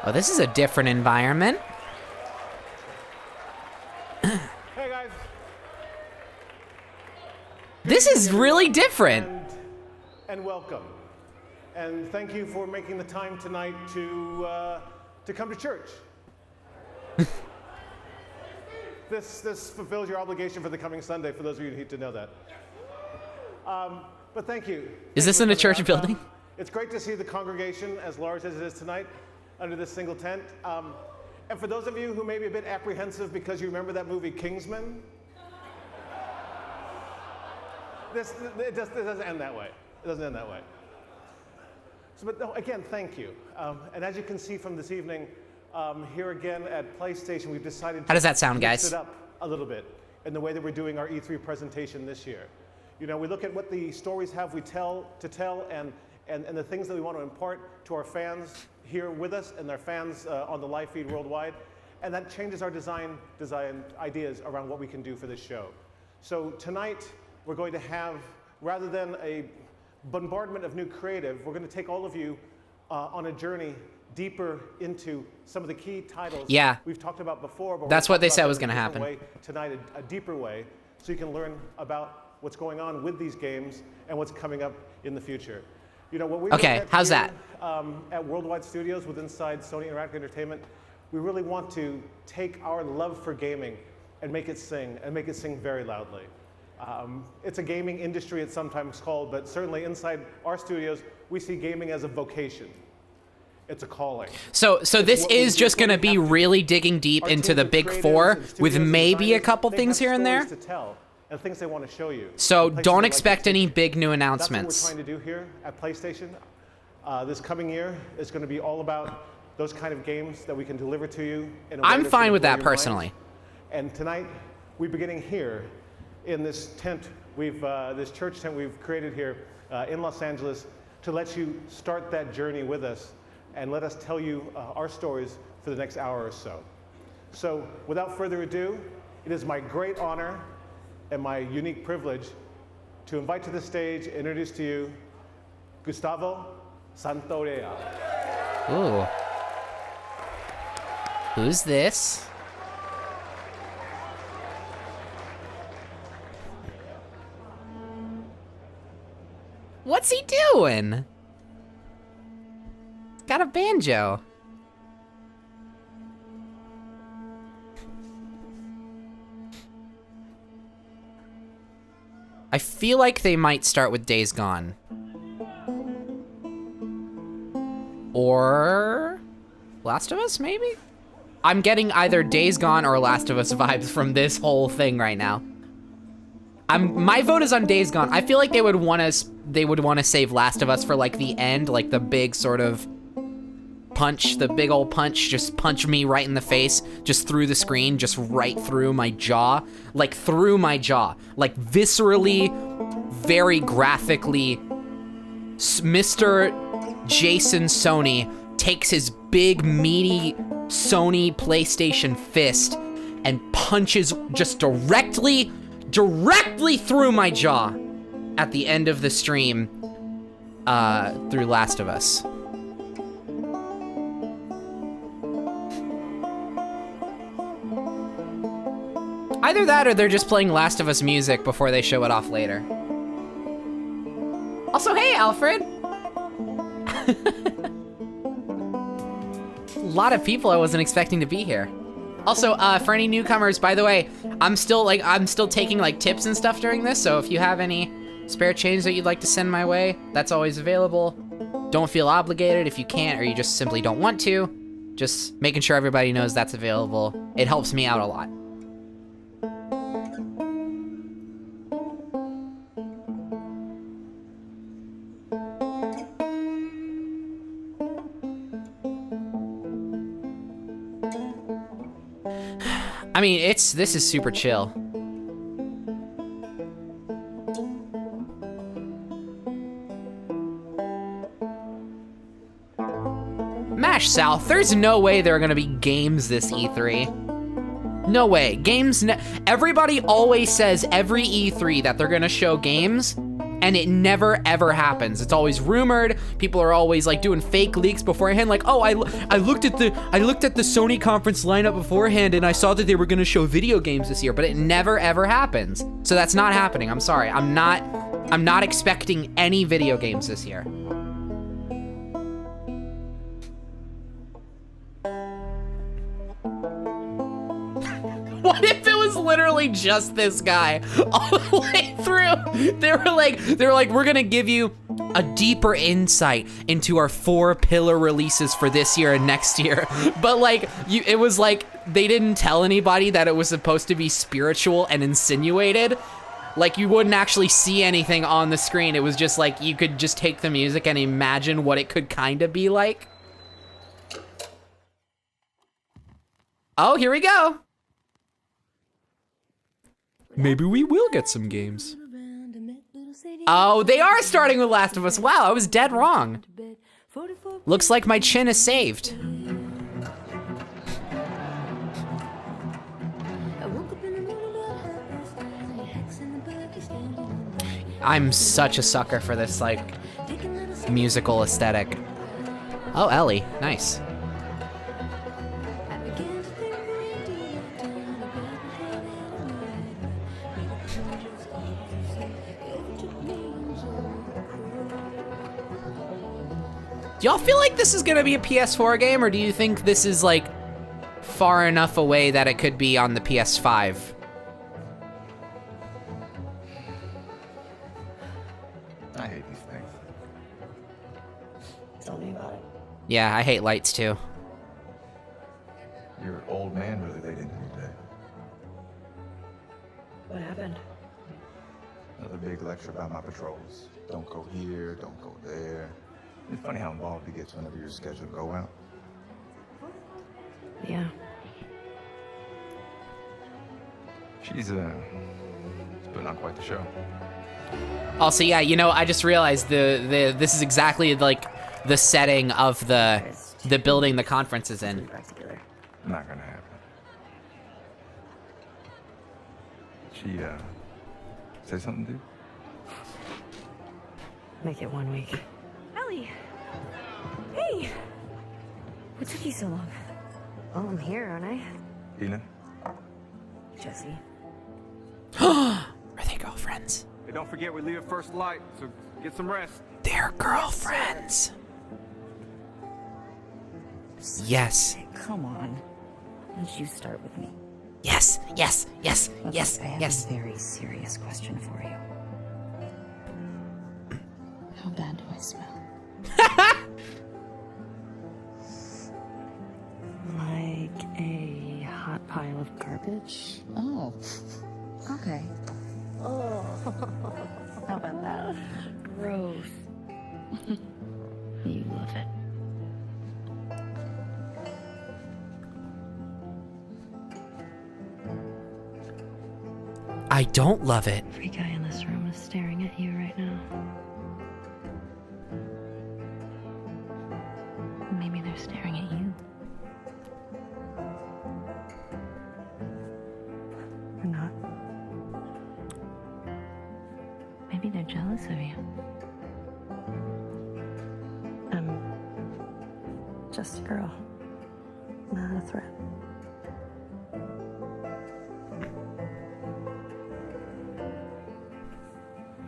Oh, this is a different environment. Hey guys. This is really different. And welcome. And thank you for making the time tonight to come to church. This fulfills your obligation for the coming Sunday, for those of you who need to know that. But thank you. Is this in a church building? It's great to see the congregation as large as it is tonight under this single tent. And for those of you who may be a bit apprehensive because you remember that movie Kingsman, this doesn't end that way. It doesn't end that way. So, but no, again, thank you. And as you can see from this evening, here again at PlayStation, we've decided to How does that sound, guys? mix it up a little bit in the way that we're doing our E3 presentation this year. You know, we look at what the stories have we tell and the things that we want to impart to our fans here with us and their fans on the live feed worldwide. And that changes our design ideas around what we can do for this show. So tonight, we're going to have, rather than a bombardment of new creative, we're going to take all of you on a journey deeper into some of the key titles we've talked about before. But that's what they said was going to happen. Tonight, a deeper way, so you can learn about what's going on with these games and what's coming up in the future. You know, what we how's that? At Worldwide Studios with inside Sony Interactive Entertainment, we really want to take our love for gaming and make it sing very loudly. It's a gaming industry, it's sometimes called, but certainly inside our studios, we see gaming as a vocation. It's a calling. So this is just going to be really digging deep into the big four with maybe a couple things here and there. And things they want to show you. So don't expect any big new announcements. That's what we're trying to do here at PlayStation. This coming year is going to be all about those kind of games that we can deliver to you. I'm fine with that personally. And tonight, we're beginning here in this tent, this church tent we've created here in Los Angeles to let you start that journey with us and let us tell you our stories for the next hour or so. So without further ado, it is my great honor and my unique privilege to invite to the stage, introduce to you, Gustavo Santaolalla. Ooh. Who's this? What's he doing? Got a banjo. I feel like they might start with Days Gone. Or Last of Us, maybe? I'm getting either Days Gone or Last of Us vibes from this whole thing right now. My vote is on Days Gone. I feel like they would want to save Last of Us for like the end, like the big sort of punch, the big old punch, just punch me right in the face, just through the screen, just right through my jaw, like viscerally, very graphically. Mr. Jason Sony takes his big, meaty Sony PlayStation fist and punches just directly through my jaw at the end of the stream through Last of Us. Either that or they're just playing Last of Us music before they show it off later. Also, hey, Alfred! A lot of people I wasn't expecting to be here. Also, for any newcomers, by the way, I'm still taking like tips and stuff during this, so if you have any spare change that you'd like to send my way, that's always available. Don't feel obligated if you can't or you just simply don't want to. Just making sure everybody knows that's available. It helps me out a lot. I mean, this is super chill. Mash South, there's no way there are gonna be games this E3. No way. Everybody always says every E3 that they're gonna show games, and it never ever happens. It's always rumored. People are always like doing fake leaks beforehand, like, oh, I looked at the Sony conference lineup beforehand and I saw that they were gonna show video games this year, but it never ever happens. So that's not happening. I'm sorry. I'm not expecting any video games this year. What if it was literally just this guy all the way through? They were like, we're gonna give you a deeper insight into our 4 pillar releases for this year and next year. But like, it was like they didn't tell anybody that it was supposed to be spiritual and insinuated. Like you wouldn't actually see anything on the screen. It was just like you could just take the music and imagine what it could kind of be like. Oh, here we go. Maybe we will get some games. Oh, they are starting with Last of Us. Wow, I was dead wrong. Looks like my chin is saved. I'm such a sucker for this, like, musical aesthetic. Oh, Ellie, nice. Do y'all feel like this is gonna be a PS4 game, or do you think this is like far enough away that it could be on the PS5? I hate these things. Tell me about it. Yeah, I hate lights too. Your old man really laid into me today. What happened? Another big lecture about my patrols. Don't go here, don't go there. It's funny how involved he gets whenever you're scheduled to go out. Yeah. She's putting on quite the show. Also, yeah, you know, I just realized this is exactly like the setting of the building the conference is in. Not gonna happen. She say something, dude? Make it 1 week. Ellie! Hey! What took you so long? Oh, I'm here, aren't I? Tina? Jesse. Are they girlfriends? Hey, don't forget we leave at first light, so get some rest. They're girlfriends. Yes. Come on. Why don't you start with me? Yes, yes, yes, Look, yes, I have yes. a very serious question for you. How bad do I smell? Like a hot pile of garbage? Oh. Okay. Oh. How about that? Gross. You love it. I don't love it. Every guy in this room is staring at you right now. Maybe they're staring at you. Or not. Maybe they're jealous of you. I'm just a girl, not a threat.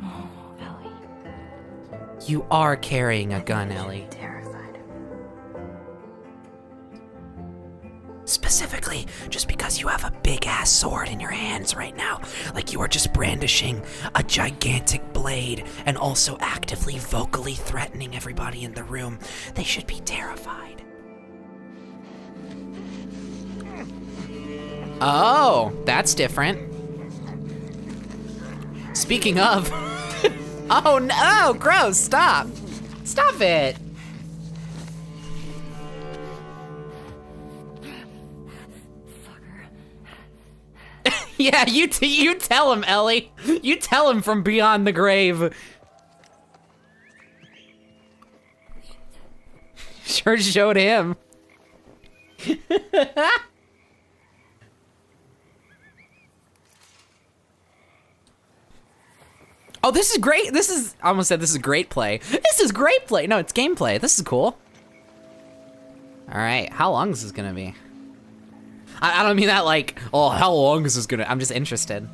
Oh, Ellie. You are carrying a gun, Ellie. Terrified. Specifically, just because you have a big-ass sword in your hands right now, like you are just brandishing a gigantic blade and also actively vocally threatening everybody in the room, they should be terrified. Oh, that's different. Speaking of, oh no, gross, stop. Stop it. Yeah, you tell him, Ellie. You tell him from beyond the grave. Sure showed him. Oh, this is great. This is, I almost said this is great play. This is great play. No, it's gameplay. This is cool. All right, how long is this gonna be? I don't mean that like, oh, how long is this gonna, I'm just interested.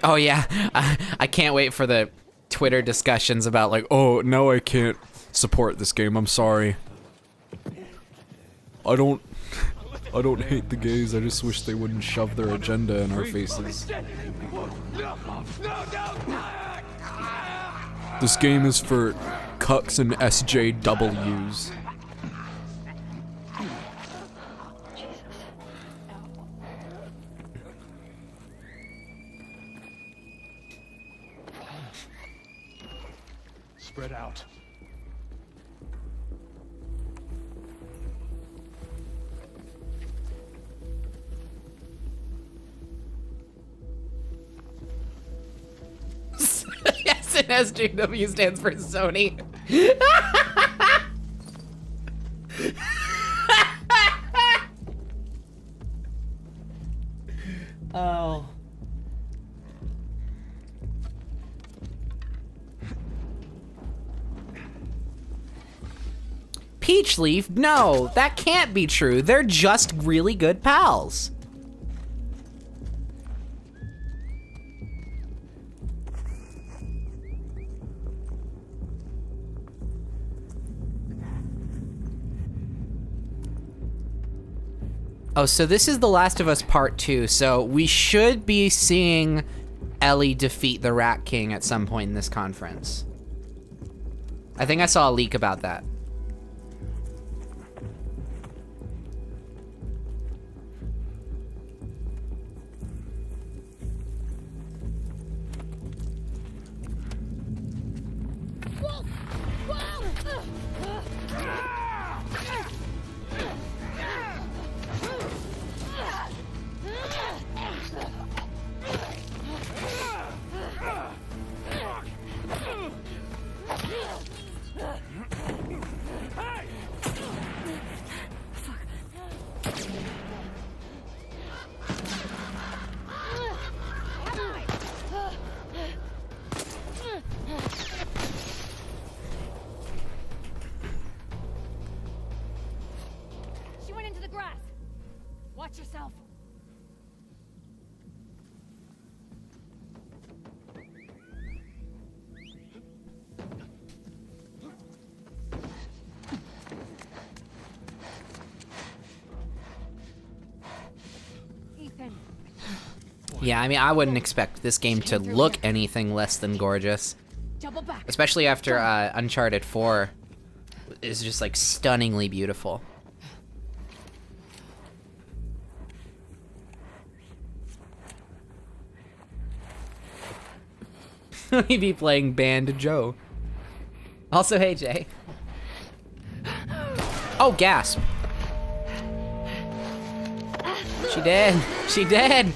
Oh yeah, I can't wait for the Twitter discussions about like, oh, no, I can't support this game, I'm sorry. I don't hate the gays, I just wish they wouldn't shove their agenda in our faces. This game is for cucks and SJWs. Spread out. Yes, and SJW stands for Sony. Oh. Peachleaf? No, that can't be true. They're just really good pals. Oh, so this is The Last of Us Part 2, so we should be seeing Ellie defeat the Rat King at some point in this conference. I think I saw a leak about that. She went into the grass. Watch yourself. Ethan. Yeah, I mean, I wouldn't expect this game to look anything less than gorgeous. Double back. Especially after Uncharted 4 is just like stunningly beautiful. He'd be playing Band Joe. Also, hey Jay. Oh, gasp. She did. She did.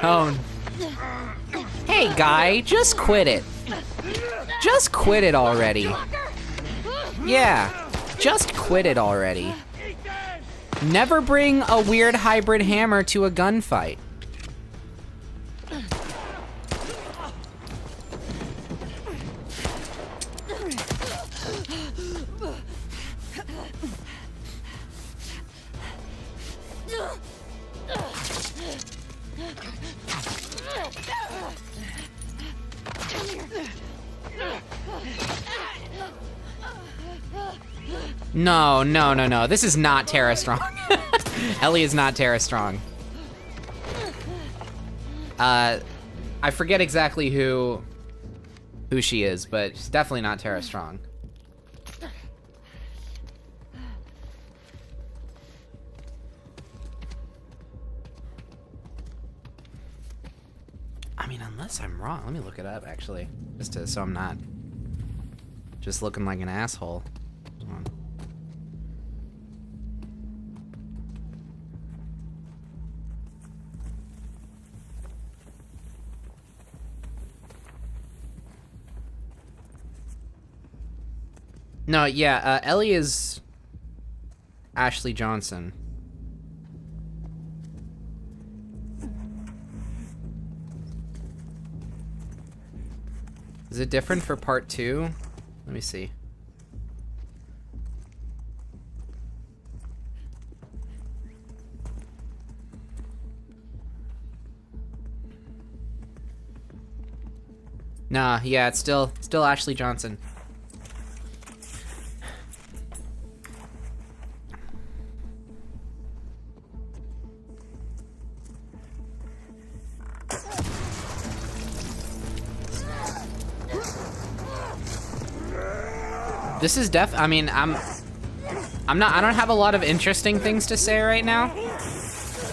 Oh. Hey guy, just quit it. Just quit it already. Yeah, just quit it already. Never bring a weird hybrid hammer to a gunfight. No, no, no, no. This is not Tara Strong. Ellie is not Tara Strong. I forget exactly who she is, but she's definitely not Tara Strong. I mean, unless I'm wrong. Let me look it up, actually. Just so I'm not. Just looking like an asshole. Come on. No, yeah, Ellie is Ashley Johnson. Is it different for part 2? Let me see. Nah, yeah, it's still Ashley Johnson. This is I mean, I don't have a lot of interesting things to say right now.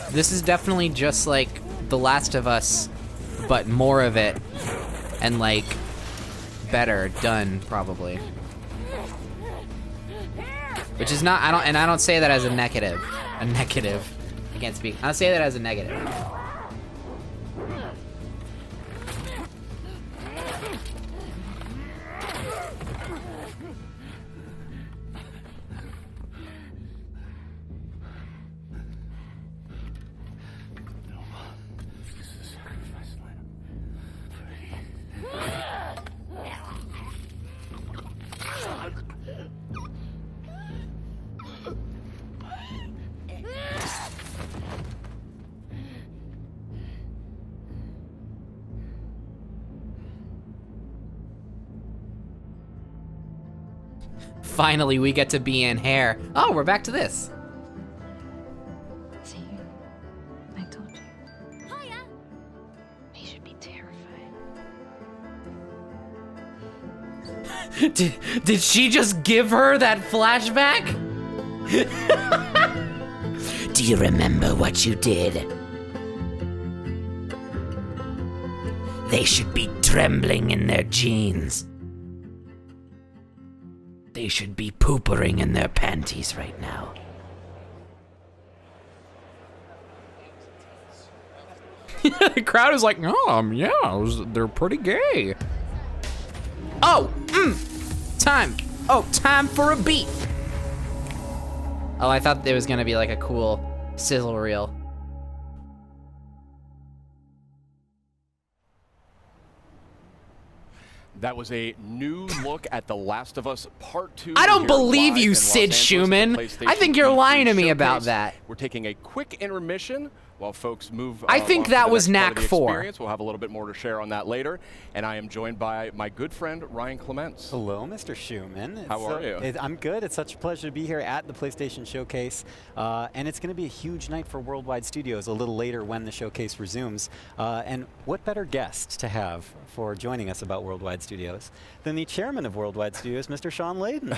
This is definitely just like The Last of Us, but more of it, and like, better done, probably. Which is not, I don't say that as a negative. A negative. I can't speak. I don't say that as a negative. Finally, we get to be in hair. Oh, we're back to this. See, I told you. Hiya. He should be terrified. Did she just give her that flashback? Do you remember what you did? They should be trembling in their jeans. They should be poopering in their panties right now. The crowd is like, yeah, they're pretty gay. Oh, time. Oh, time for a beat. Oh, I thought there was gonna be like a cool sizzle reel. That was a new look at The Last of Us Part 2. I don't believe you, Sid Schumann. I think you're lying to me about that. We're taking a quick intermission while folks move. I think that was Knack 4. We'll have a little bit more to share on that later. And I am joined by my good friend, Ryan Clements. Hello, Mr. Schumann. How are you? I'm good. It's such a pleasure to be here at the PlayStation Showcase. And it's going to be a huge night for Worldwide Studios a little later when the showcase resumes. And what better guest to have for joining us about Worldwide Studios than the chairman of Worldwide Studios, Mr. Sean Layden.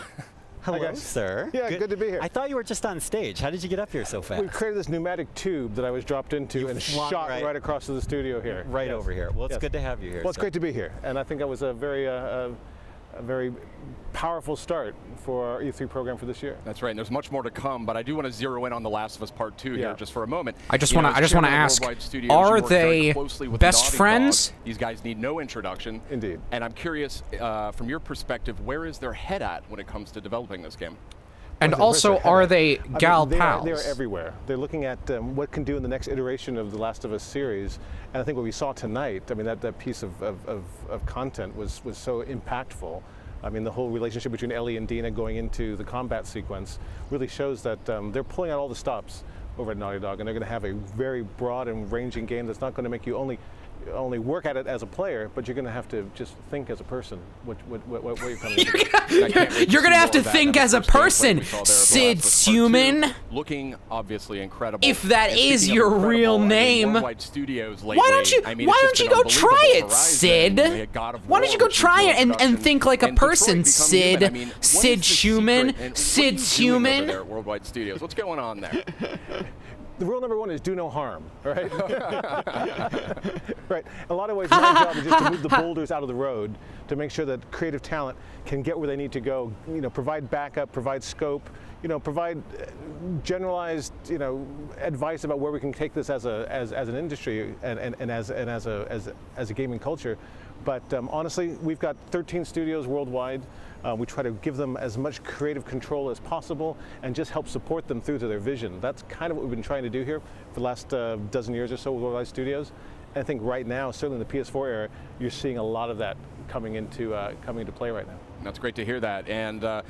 Hello, sir. Yeah, good to be here. I thought you were just on stage. How did you get up here so fast? We created this pneumatic tube that I was dropped into and shot right across to the studio here. Right over here. Well, it's good to have you here. Well, it's great to be here. And I think it was a very powerful start for our E3 program for this year. That's right, and there's much more to come, but I do want to zero in on The Last of Us Part 2 here just for a moment. I just want to ask, are they best friends? These guys need no introduction. Indeed. And I'm curious, from your perspective, where is their head at when it comes to developing this game? And also, are they gal pals? They're everywhere. They're looking at what can do in the next iteration of the Last of Us series. And I think what we saw tonight, I mean, that piece of content was so impactful. I mean, the whole relationship between Ellie and Dina going into the combat sequence really shows that they're pulling out all the stops over at Naughty Dog, and they're going to have a very broad and ranging game that's not going to make you only work at it as a player, but you're going to have to just think as a person what you're coming to. You're going to have to think as a person, Sid Schumann. Looking obviously incredible. If that is your real name, why don't you go try it, Sid? Why don't you go try it and think like a person, Sid? Sid Schumann? Sid Schumann? Worldwide Studios. What's going on there? the rule number 1 is do no harm, right? Right. A lot of ways, my job is just to move the boulders out of the road to make sure that creative talent can get where they need to go. Provide backup, provide scope, provide generalized, advice about where we can take this as an industry and as a gaming culture. But honestly, we've got 13 studios worldwide. We try to give them as much creative control as possible and just help support them through to their vision. That's kind of what we've been trying to do here for the last dozen years or so with Worldwide Studios. And I think right now, certainly in the PS4 era, you're seeing a lot of that coming into play right now. That's great to hear that. And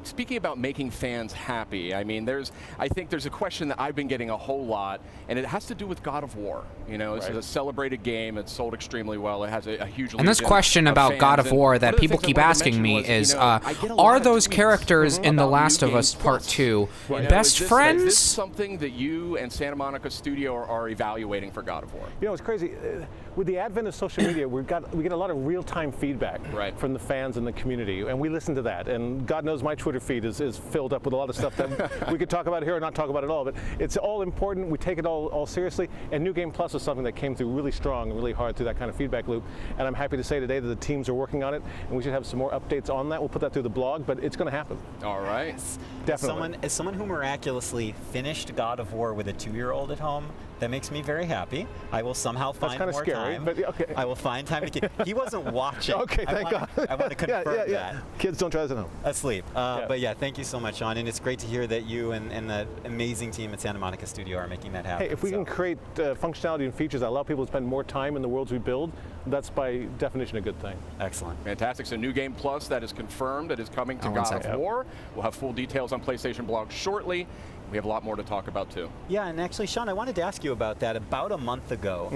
speaking about making fans happy, I think there's a question that I've been getting a whole lot, and it has to do with God of War. This is a celebrated game. It's sold extremely well. It has a huge. And this question about God of War that people keep asking me is, are those characters in The Last of Us Part 2 best friends? Is this something that you and Santa Monica Studio are evaluating for God of War? It's crazy. With the advent of social media, we get a lot of real-time feedback from the fans and the community, and we listen to that. And God knows my Twitter feed is filled up with a lot of stuff that we could talk about here or not talk about at all. But it's all important. We take it all seriously. And New Game Plus is something that came through really strong and really hard through that kind of feedback loop. And I'm happy to say today that the teams are working on it, and we should have some more updates on that. We'll put that through the blog, but it's going to happen. All right. Definitely. As someone who miraculously finished God of War with a 2-year-old at home, that makes me very happy. I will somehow find more scary, time. But okay. I will find time to He wasn't watching. Okay, thank God. I want to confirm that. Kids don't try this at home. Asleep. But yeah, thank you so much, Sean. And it's great to hear that you and the amazing team at Santa Monica Studio are making that happen. Hey, if we can create functionality and features that allow people to spend more time in the worlds we build, that's by definition a good thing. Excellent. Fantastic. So New Game Plus, that is confirmed. That is coming to God of War. We'll have full details on PlayStation blog shortly. We have a lot more to talk about, too. Yeah, and actually, Sean, I wanted to ask you about that. About a month ago,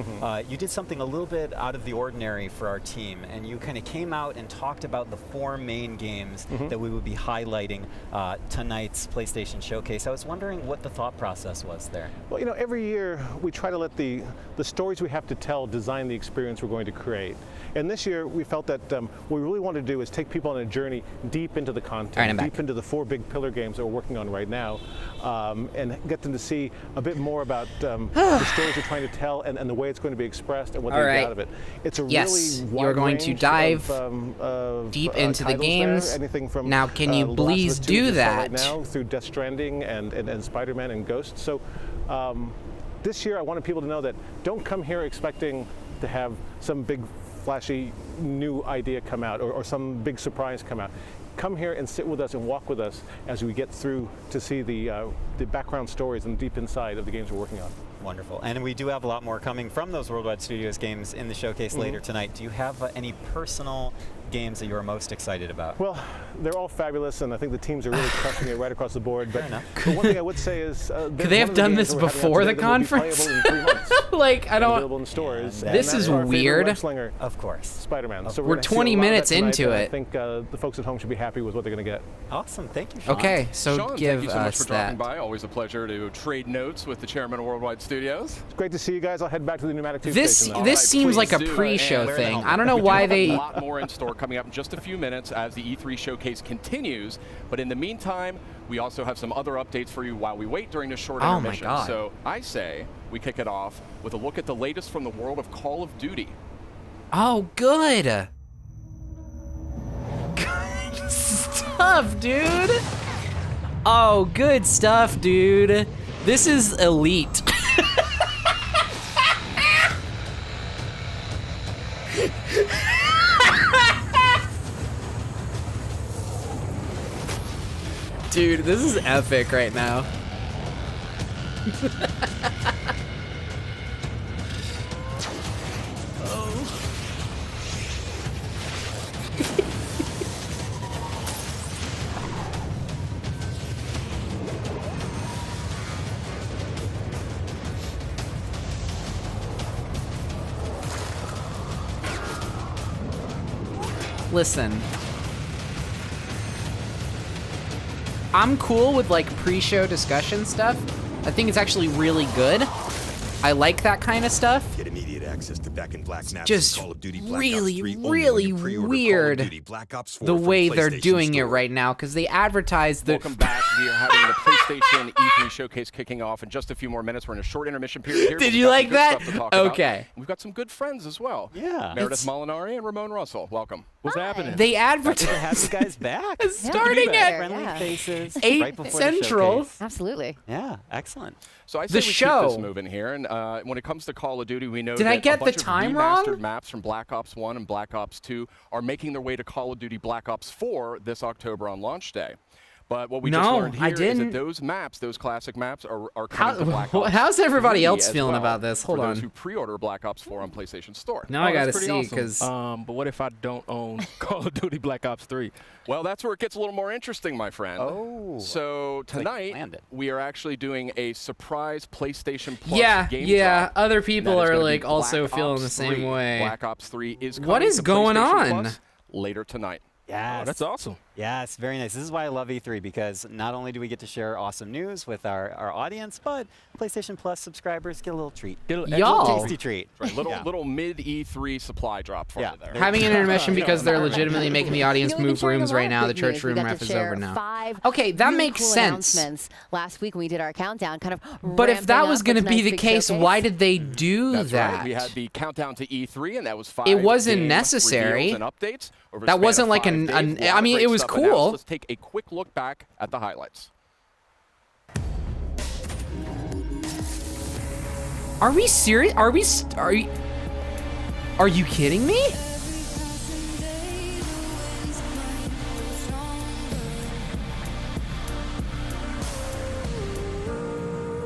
you did something a little bit out of the ordinary for our team, and you kind of came out and talked about the 4 main games that we would be highlighting tonight's PlayStation Showcase. I was wondering what the thought process was there. Well, every year we try to let the stories we have to tell design the experience we're going to create. And this year we felt that what we really wanted to do is take people on a journey deep into the content, deep into the 4 big pillar games that we're working on right now. And get them to see a bit more about the stories we're trying to tell and the way it's going to be expressed and what they get out of it. It's a really wide you're going to dive of deep into the games. Anything from now, can you please do that? Right now through Death Stranding and Spider-Man and Ghost. So this year I wanted people to know that don't come here expecting to have some big flashy new idea come out or some big surprise come out. Come here and sit with us and walk with us as we get through to see the background stories and deep inside of the games we're working on. Wonderful. And we do have a lot more coming from those Worldwide Studios games in the showcase later tonight. Do you have any personal games that you're most excited about? Well, they're all fabulous, and I think the teams are really crushing it right across the board. But, Fair enough. But one thing I would say is, could they have done this before the conference? Like, I don't. Available in stores. This is weird. Of course. Spider-Man. So we're 20 minutes into it. I think the folks at home should be happy with what they're going to get. Awesome. Thank you, Sean. Okay, so Sean, give thank you so much us for dropping by. Always a pleasure to trade notes with the chairman of Worldwide Studios. It's great to see you guys. I'll head back to the Pneumatic Tube station. This seems like a pre-show thing. I don't know why they. A lot more in store coming up in just a few minutes as the E3 showcase continues. But in the meantime, we also have some other updates for you while we wait during this short intermission. My God. So I say we kick it off with a look at the latest from the world of Call of Duty. Oh, good. Good stuff, dude. Oh, good stuff, dude. This is elite. Dude, this is epic right now. Listen. I'm cool with like pre-show discussion stuff. I think it's actually really good. I like that kind of stuff. Get immediate access. access to Back in Black maps just in Call of Duty Black really, Ops 3 only when really you pre-order Call of weird Duty Black Ops 4 the from way they're PlayStation doing it Store. right now, because they advertise the. Welcome back. We are having the PlayStation E3 showcase kicking off in just a few more minutes. We're in a short intermission period here. Did but you we've got like some good that? stuff to talk about. Okay. And we've got some good friends as well. Yeah. Meredith Molinari and Ramon Russell. Welcome. What's happening? They Good to advertise have you guys back. starting at Friendly faces. 8 right before Central. The showcase. Absolutely. Yeah, excellent. So I say The we keep show. this moving here, and when it comes to Call of Duty, we know Did that I get a bunch the of time remastered wrong? maps from Black Ops 1 and Black Ops 2 are making their way to Call of Duty Black Ops 4 this October on launch day. But what we just No, learned I here is didn't. that those maps, those classic maps, are coming to Black Ops How's everybody 3 else as feeling well about this? Hold for on. those who pre-order Black Ops 4 on PlayStation Store. Now I gotta that's pretty see, awesome. because But what if I don't own Call of Duty Black Ops 3? Well, that's where it gets a little more interesting, my friend. Oh. So like tonight, planned it. we are actually doing a surprise PlayStation Plus yeah, game yeah. drop. Other That people is are gonna be like also Black feeling Ops the same 3. way. Black Ops 3 is coming What is to going PlayStation on? Plus later tonight. Yes. Oh, that's awesome. Yes, very nice. This is why I love E3, because not only do we get to share awesome news with our audience, but PlayStation Plus subscribers get a little treat. Get a little Y'all. extra Tasty treat. Right, little Yeah. little mid E3 supply drop for Yeah. you there. Having an intermission because they're Perfect. legitimately making the audience We've been move sharing a rooms lot right of now. The good church news. We room got to ref is share over now. 5 Okay, that really makes cool sense. announcements last week when we did our countdown, kind of. But if that ramping was up going to for be tonight's the big case, showcase. why did they do That's that? right. We had the countdown to E3, and that was 5 It wasn't game necessary. reveals and updates over the That span wasn't of like 5 an- days. an- A lot I of mean, great it was stuff announced. cool. Let's take a quick look back at the highlights. Are we serious? Are you kidding me?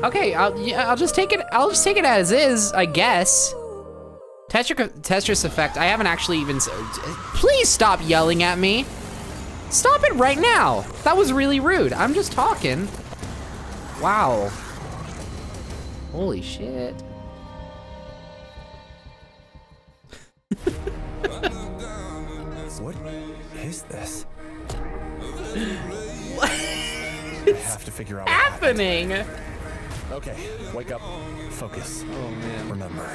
Okay, I'll just take it. I'll just take it as is, I guess. Tetris Effect. I haven't actually even. Please stop yelling at me. Stop it right now. That was really rude. I'm just talking. Wow. Holy shit. What is this? What I have to figure out what happening? Okay, wake up. Focus. Oh man. Remember.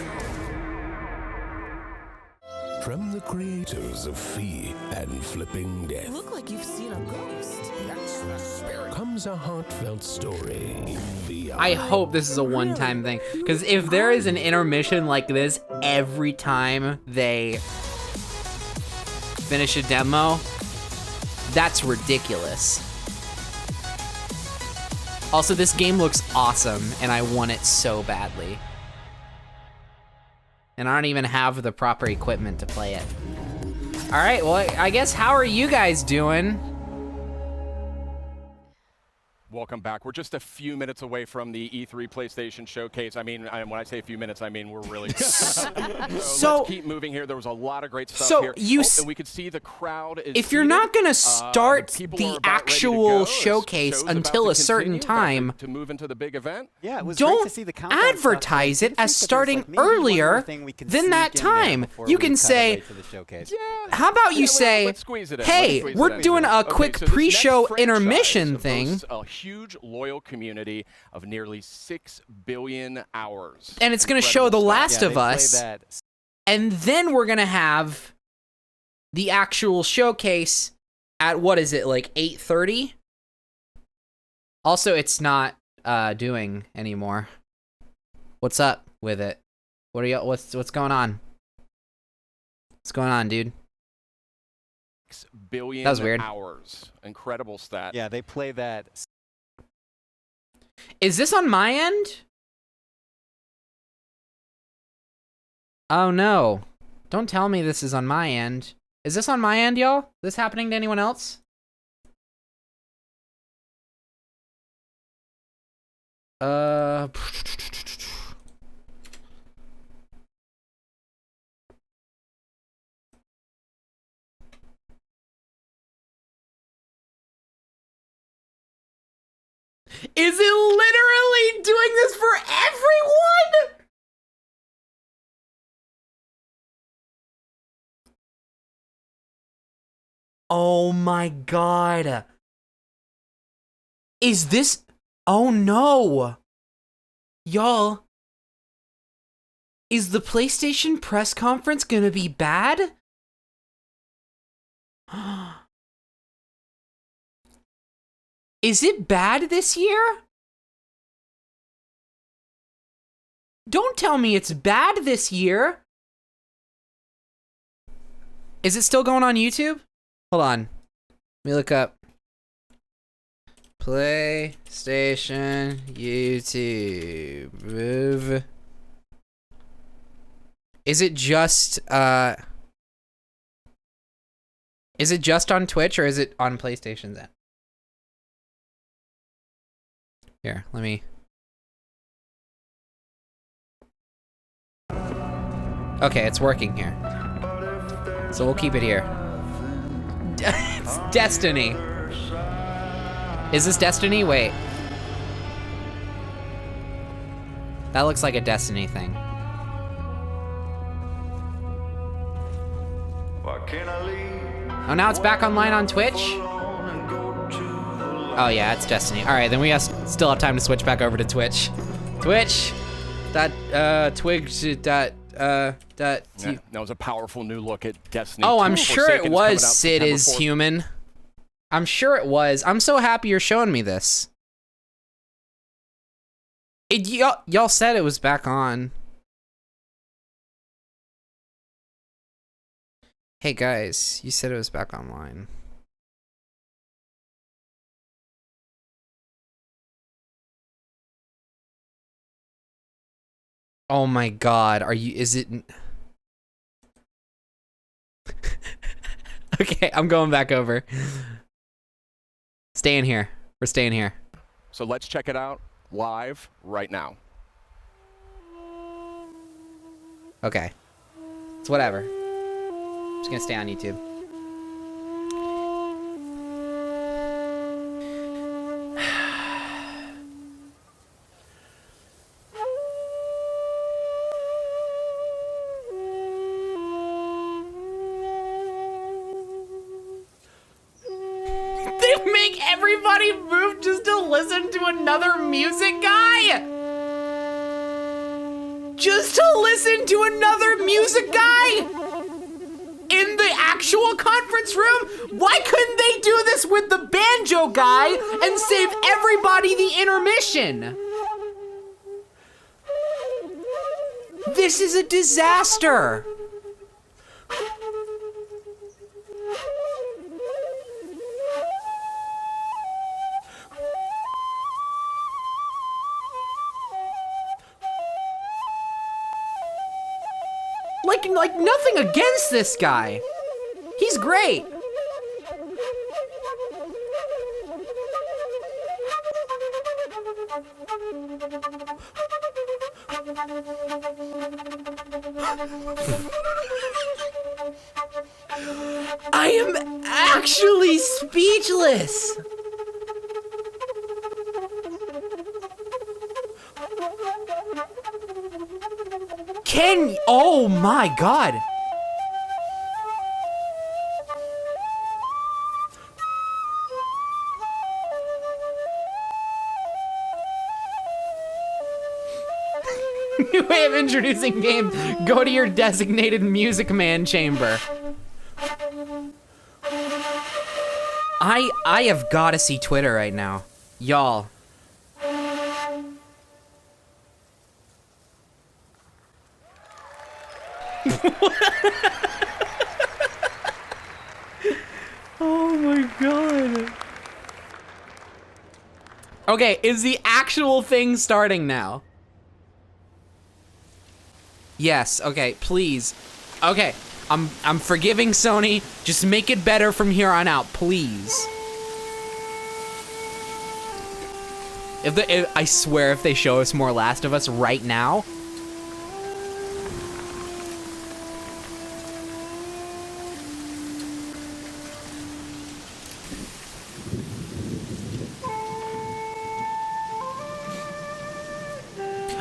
From the creators of Fee and Flipping Death Look like you've seen a ghost. That's the spirit. comes a heartfelt story in VR. I hope this is a one-time thing, because if there is an intermission like this every time they finish a demo, that's ridiculous. Also, this game looks awesome, and I want it so badly. And I don't even have the proper equipment to play it. All right, well, I guess how are you guys doing? Welcome back. We're just a few minutes away from the E3 PlayStation Showcase. I mean, when I say a few minutes, I mean we're really. So let's keep moving here. There was a lot of great stuff So here. you and we could see the crowd is if you're seated. not gonna start People the are about ready to actual go. The showcase show's about until to a certain continue, about time, to move into the big event. Yeah, it was great don't to see the countdown stuff. advertise I it do as think that there's, starting like, maybe one more earlier thing we can than that sneak in there time. before You we can cut say, away to the showcase. how about you let's say, squeeze it in. hey, Let's squeeze it we're in. doing a Okay, quick so this pre-show next franchise intermission thing, boasts a huge loyal community of nearly 6 billion hours. and it's gonna show The Incredible Last stuff. Yeah, of they play Us, that and then we're gonna have the actual showcase at, what is it, like 8:30? Also, it's not doing anymore. What's up with it? What are y'all? What's going on? What's going on, dude? 6 billion That was weird. hours. Incredible stat. Yeah, they play that. Is this on my end? Oh no. Don't tell me this is on my end. Is this on my end, y'all? This happening to anyone else? Is it literally doing this for everyone? Oh my god. Is this... Oh no. Y'all. Is the PlayStation press conference gonna be bad? Is it bad this year? Don't tell me it's bad this year. Is it still going on YouTube? Hold on. Let me look up. PlayStation YouTube. Move. Is it just on Twitch or is it on PlayStation's end? Here, let me. Okay, it's working here. So we'll keep it here. It's Destiny. Is this Destiny? Wait. That looks like a Destiny thing. Oh, now it's back online on Twitch? Oh yeah, it's Destiny. All right, then we still have time to switch back over to Twitch. Twitch. Twitch. That was a powerful new look at Destiny. Oh, I'm sure it was Sid is Human. I'm sure it was. I'm so happy you're showing me this. Y'all said it was back on. Hey guys, you said it was back online. Oh my god, is it? Okay, I'm going back over. Staying here. We're staying here. So let's check it out live right now. Okay. It's whatever. I'm just gonna stay on YouTube. Everybody moved just to listen to another music guy? Just to listen to another music guy? In the actual conference room? Why couldn't they do this with the banjo guy and save everybody the intermission? This is a disaster. Like nothing against this guy. He's great. I am actually speechless. Oh my god. New way of introducing game. Go to your designated Music Man chamber. I have got to see Twitter right now. Y'all. Oh my god. Okay, is the actual thing starting now? Yes, okay, please. Okay, I'm forgiving Sony. Just make it better from here on out, please. I swear if they show us more Last of Us right now.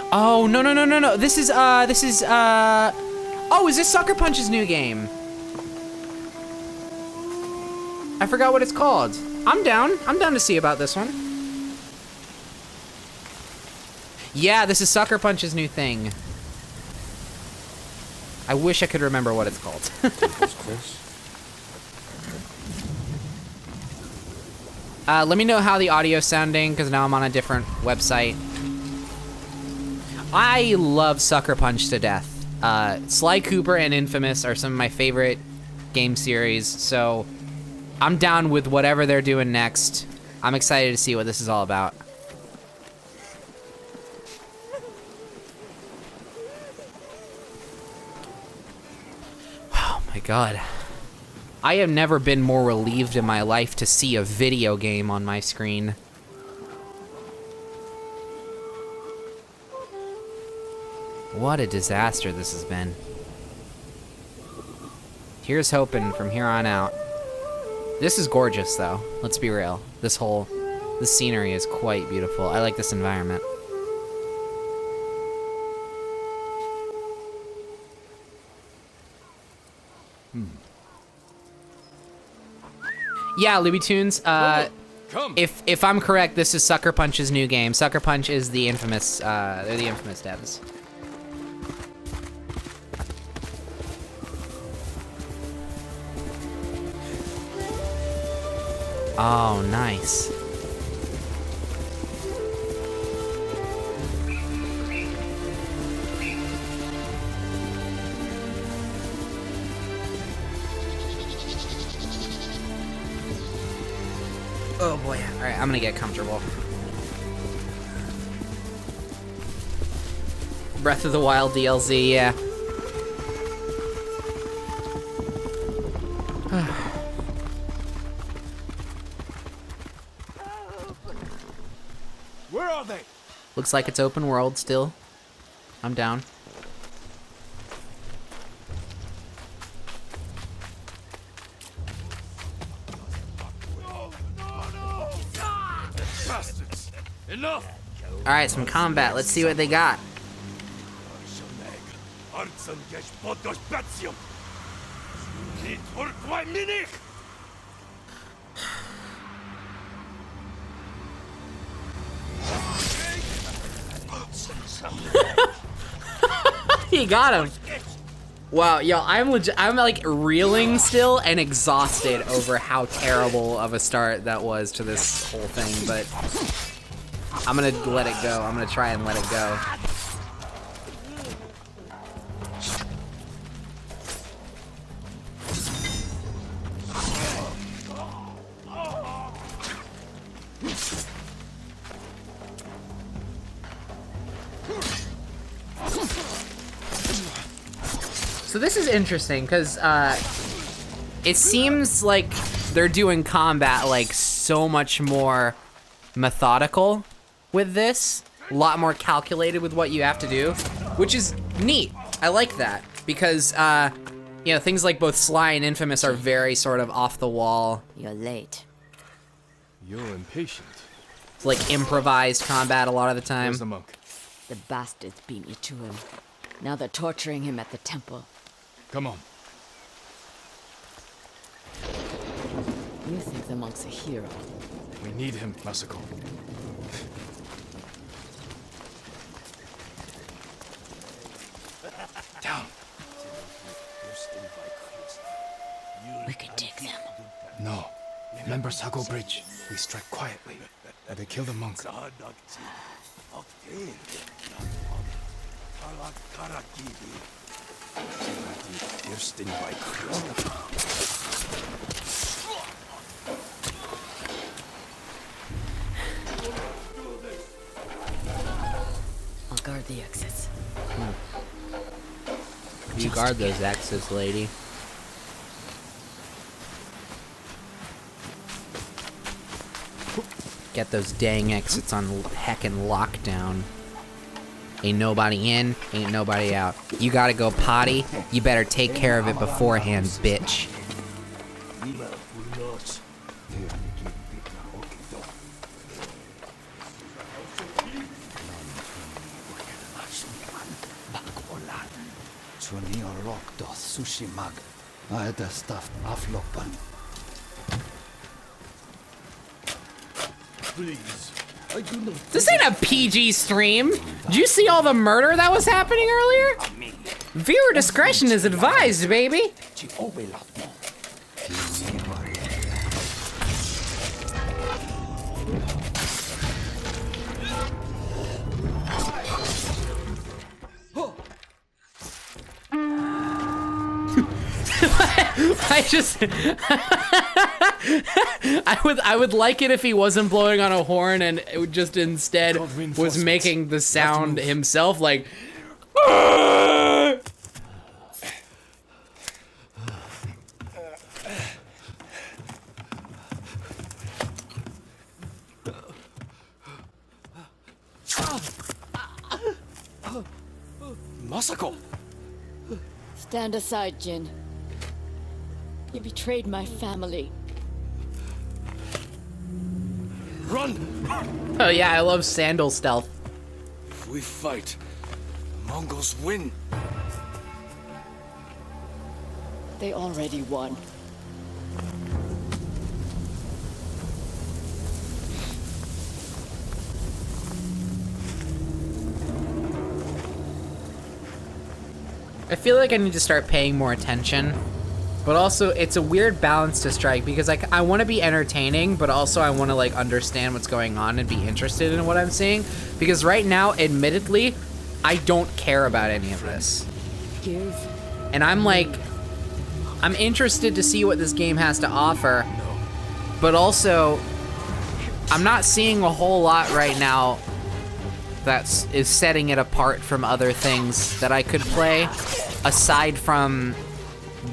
Oh, no. This is, oh, is this Sucker Punch's new game? I forgot what it's called. I'm down to see about this one. Yeah, this is Sucker Punch's new thing. I wish I could remember what it's called. Let me know how the audio's sounding, because now I'm on a different website. I love Sucker Punch to death. Sly Cooper and Infamous are some of my favorite game series, so I'm down with whatever they're doing next. I'm excited to see what this is all about. Oh my god. I have never been more relieved in my life to see a video game on my screen. What a disaster this has been. Here's hoping from here on out. This is gorgeous though, let's be real. This scenery is quite beautiful. I like this environment. Yeah, Luby Tunes, if I'm correct, this is Sucker Punch's new game. Sucker Punch is the Infamous, they're the Infamous devs. Oh, nice. Oh boy. All right, I'm gonna get comfortable. Breath of the Wild DLC, yeah. Where are they? Looks like it's open world still. I'm down. Bastards! Enough! Alright, some combat. Let's see what they got. He got him. Wow, yo, I'm like reeling still and exhausted over how terrible of a start that was to this whole thing, but I'm gonna let it go. I'm gonna try and let it go. So this is interesting because it seems like they're doing combat like so much more methodical with this, a lot more calculated with what you have to do, which is neat. I like that because you know, things like both Sly and Infamous are very sort of off the wall. You're late. You're impatient. It's like improvised combat a lot of the time. Where's the monk? The bastards beat me to him. Now they're torturing him at the temple. Come on. You think the monk's a hero? We need him, Masako. Down. We could take them. No. Remember Sago Bridge? We strike quietly. And they kill the monk. I'll guard the exits. You guard those exits, lady. Get those dang exits on heckin' lockdown. Ain't nobody in, ain't nobody out. You gotta go potty, you better take care of it beforehand, bitch. This ain't a PG stream. Did you see all the murder that was happening earlier? Viewer discretion is advised, baby. I would like it if he wasn't blowing on a horn and it would just instead was making the sound himself, like. Masako! Stand aside, Jin. You betrayed my family. Run! Oh yeah, I love sandal stealth. If we fight, the Mongols win. They already won. I feel like I need to start paying more attention, but also it's a weird balance to strike because like I want to be entertaining, but also I want to like understand what's going on and be interested in what I'm seeing, because right now, admittedly, I don't care about any of this. And I'm like, I'm interested to see what this game has to offer, but also I'm not seeing a whole lot right now that is setting it apart from other things that I could play, aside from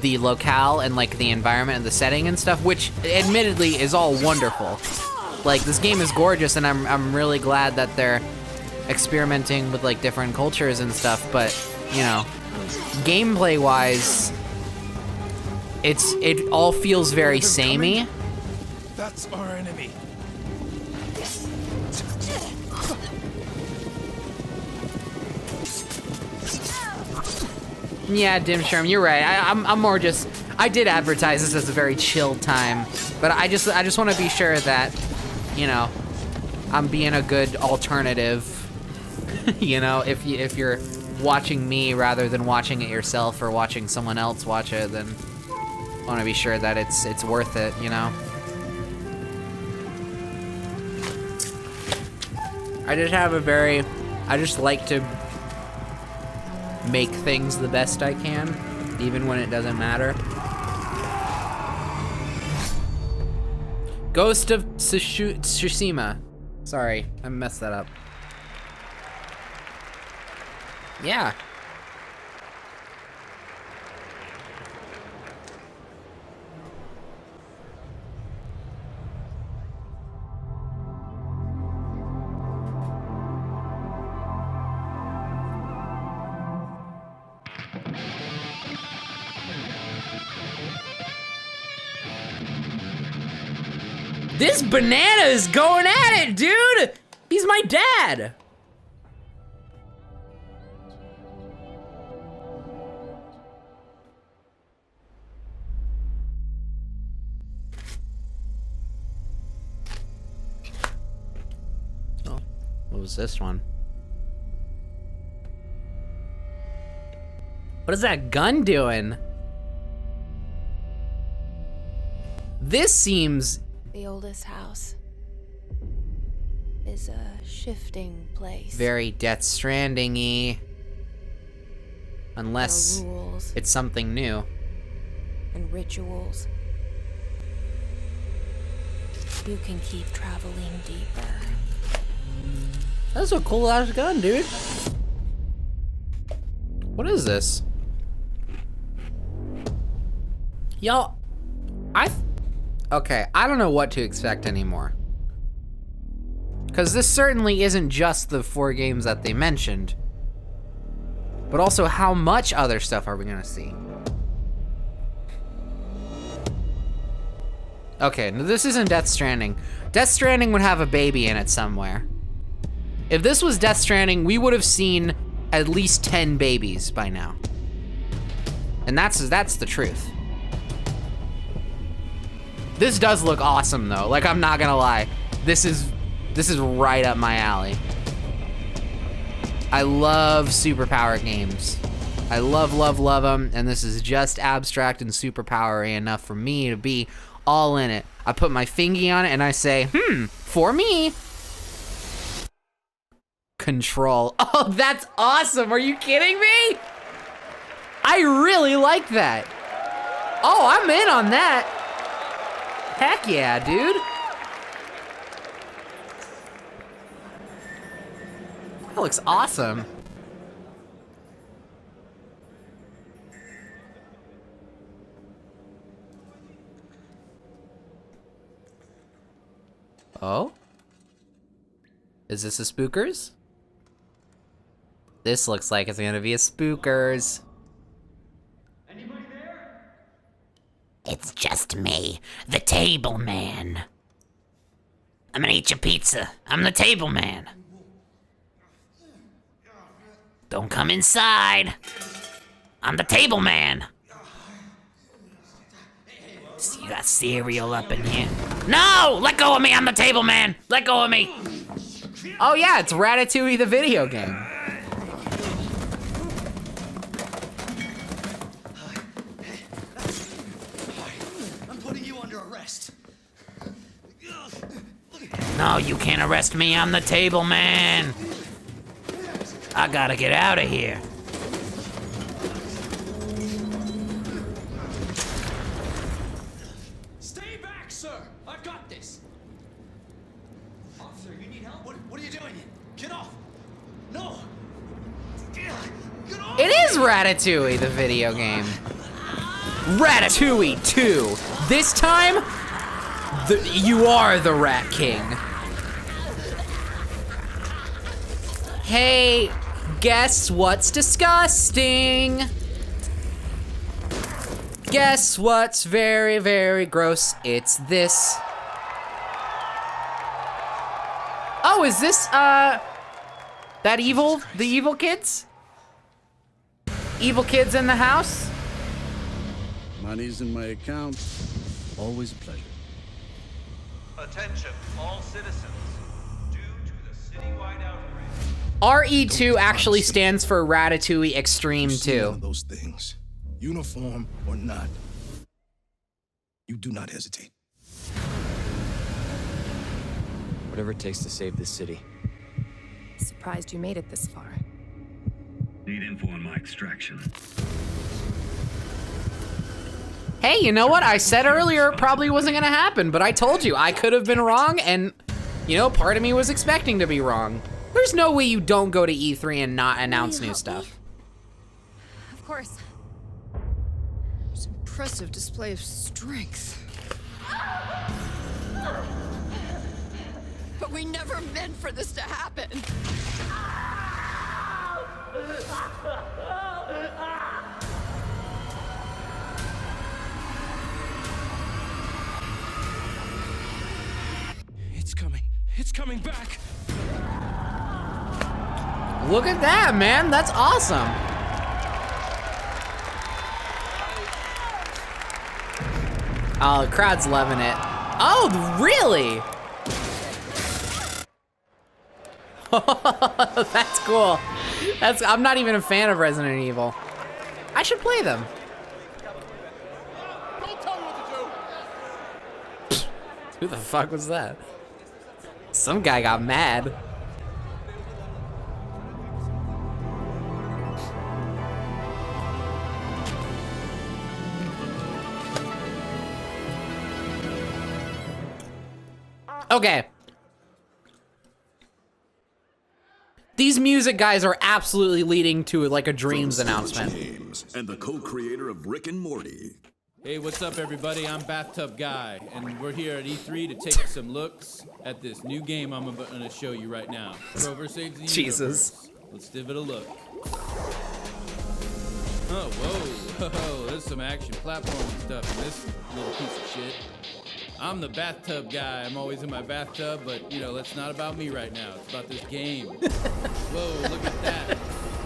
the locale and like the environment and the setting and stuff, which admittedly is all wonderful. Like this game is gorgeous and I'm really glad that they're experimenting with like different cultures and stuff, but you know, gameplay wise, it all feels very samey. That's our enemy. Yeah, Dim Sherm, you're right. I'm more just, I did advertise this as a very chill time, but I just want to be sure that, you know, I'm being a good alternative. You know, if you're watching me rather than watching it yourself or watching someone else watch it, then I want to be sure that it's worth it, you know. I just like to make things the best I can, even when it doesn't matter. Ghost of Tsushima. Sorry, I messed that up. Yeah. This banana is going at it, dude! He's my dad! Oh, what was this one? What is that gun doing? This seems... The oldest house is a shifting place. very Death Stranding-y. Unless There are rules it's something new. and rituals. You can keep traveling deeper. That's a cool ass gun, dude. What is this? Y'all, okay, I don't know what to expect anymore. Because this certainly isn't just the 4 games that they mentioned, but also how much other stuff are we gonna see? Okay, no, this isn't Death Stranding. Death Stranding would have a baby in it somewhere. If this was Death Stranding, we would have seen at least 10 babies by now. And that's the truth. This does look awesome though, like I'm not gonna lie. This is right up my alley. I love superpower games. I love, love, love them, and this is just abstract and superpowery enough for me to be all in it. I put my fingy on it and I say, for me. Control. Oh, that's awesome. Are you kidding me? I really like that. Oh, I'm in on that. Heck yeah, dude. That looks awesome. Oh? Is this a Spookers? This looks like it's gonna be a Spookers. Anybody there? It's just me, the table man. I'm gonna eat your pizza. I'm the table man. Don't come inside. I'm the table man. So you got cereal up in here. No! Let go of me, I'm the table man! Let go of me! Oh yeah, it's Ratatouille the video game. I'm putting you under arrest. No, you can't arrest me, I'm the table man! I gotta get out of here. Stay back, sir! I've got this! Officer, you need help? What are you doing? Get off! No! Get off! It is Ratatouille the video game. Ratatouille 2. This time, you are the Rat King. Hey, guess what's disgusting? Guess what's very, very gross? It's this. Oh, is this, the evil kids? Evil kids in the house? Money's in my account. Always a pleasure. Attention, all citizens. Due to the citywide outrage. RE2 actually stands for Ratatouille Extreme 2. One of those things, uniform or not, you do not hesitate. Whatever it takes to save this city. Surprised you made it this far. Need info on my extraction. Hey, you know what? I said earlier it probably wasn't gonna happen, but I told you I could have been wrong, and, you know, part of me was expecting to be wrong. There's no way you don't go to E3 and not announce new stuff. Of course. It's an impressive display of strength. But we never meant for this to happen. It's coming back. Look at that, man. That's awesome. Oh, the crowd's loving it. Oh, really? That's cool. I'm not even a fan of Resident Evil. I should play them. Don't tell me what to do. Who the fuck was that? Some guy got mad. Okay. These music guys are absolutely leading to like a Dreams announcement. James and the co-creator of Rick and Morty. Hey, what's up, everybody? I'm Bathtub Guy, and we're here at E3 to take some looks at this new game I'm going to show you right now. Grover Saves the Jesus. Universe. Let's give it a look. Oh, whoa, there's some action platforming stuff in this little piece of shit. I'm the bathtub guy. I'm always in my bathtub, but, you know, that's not about me right now. It's about this game. Whoa, look at that.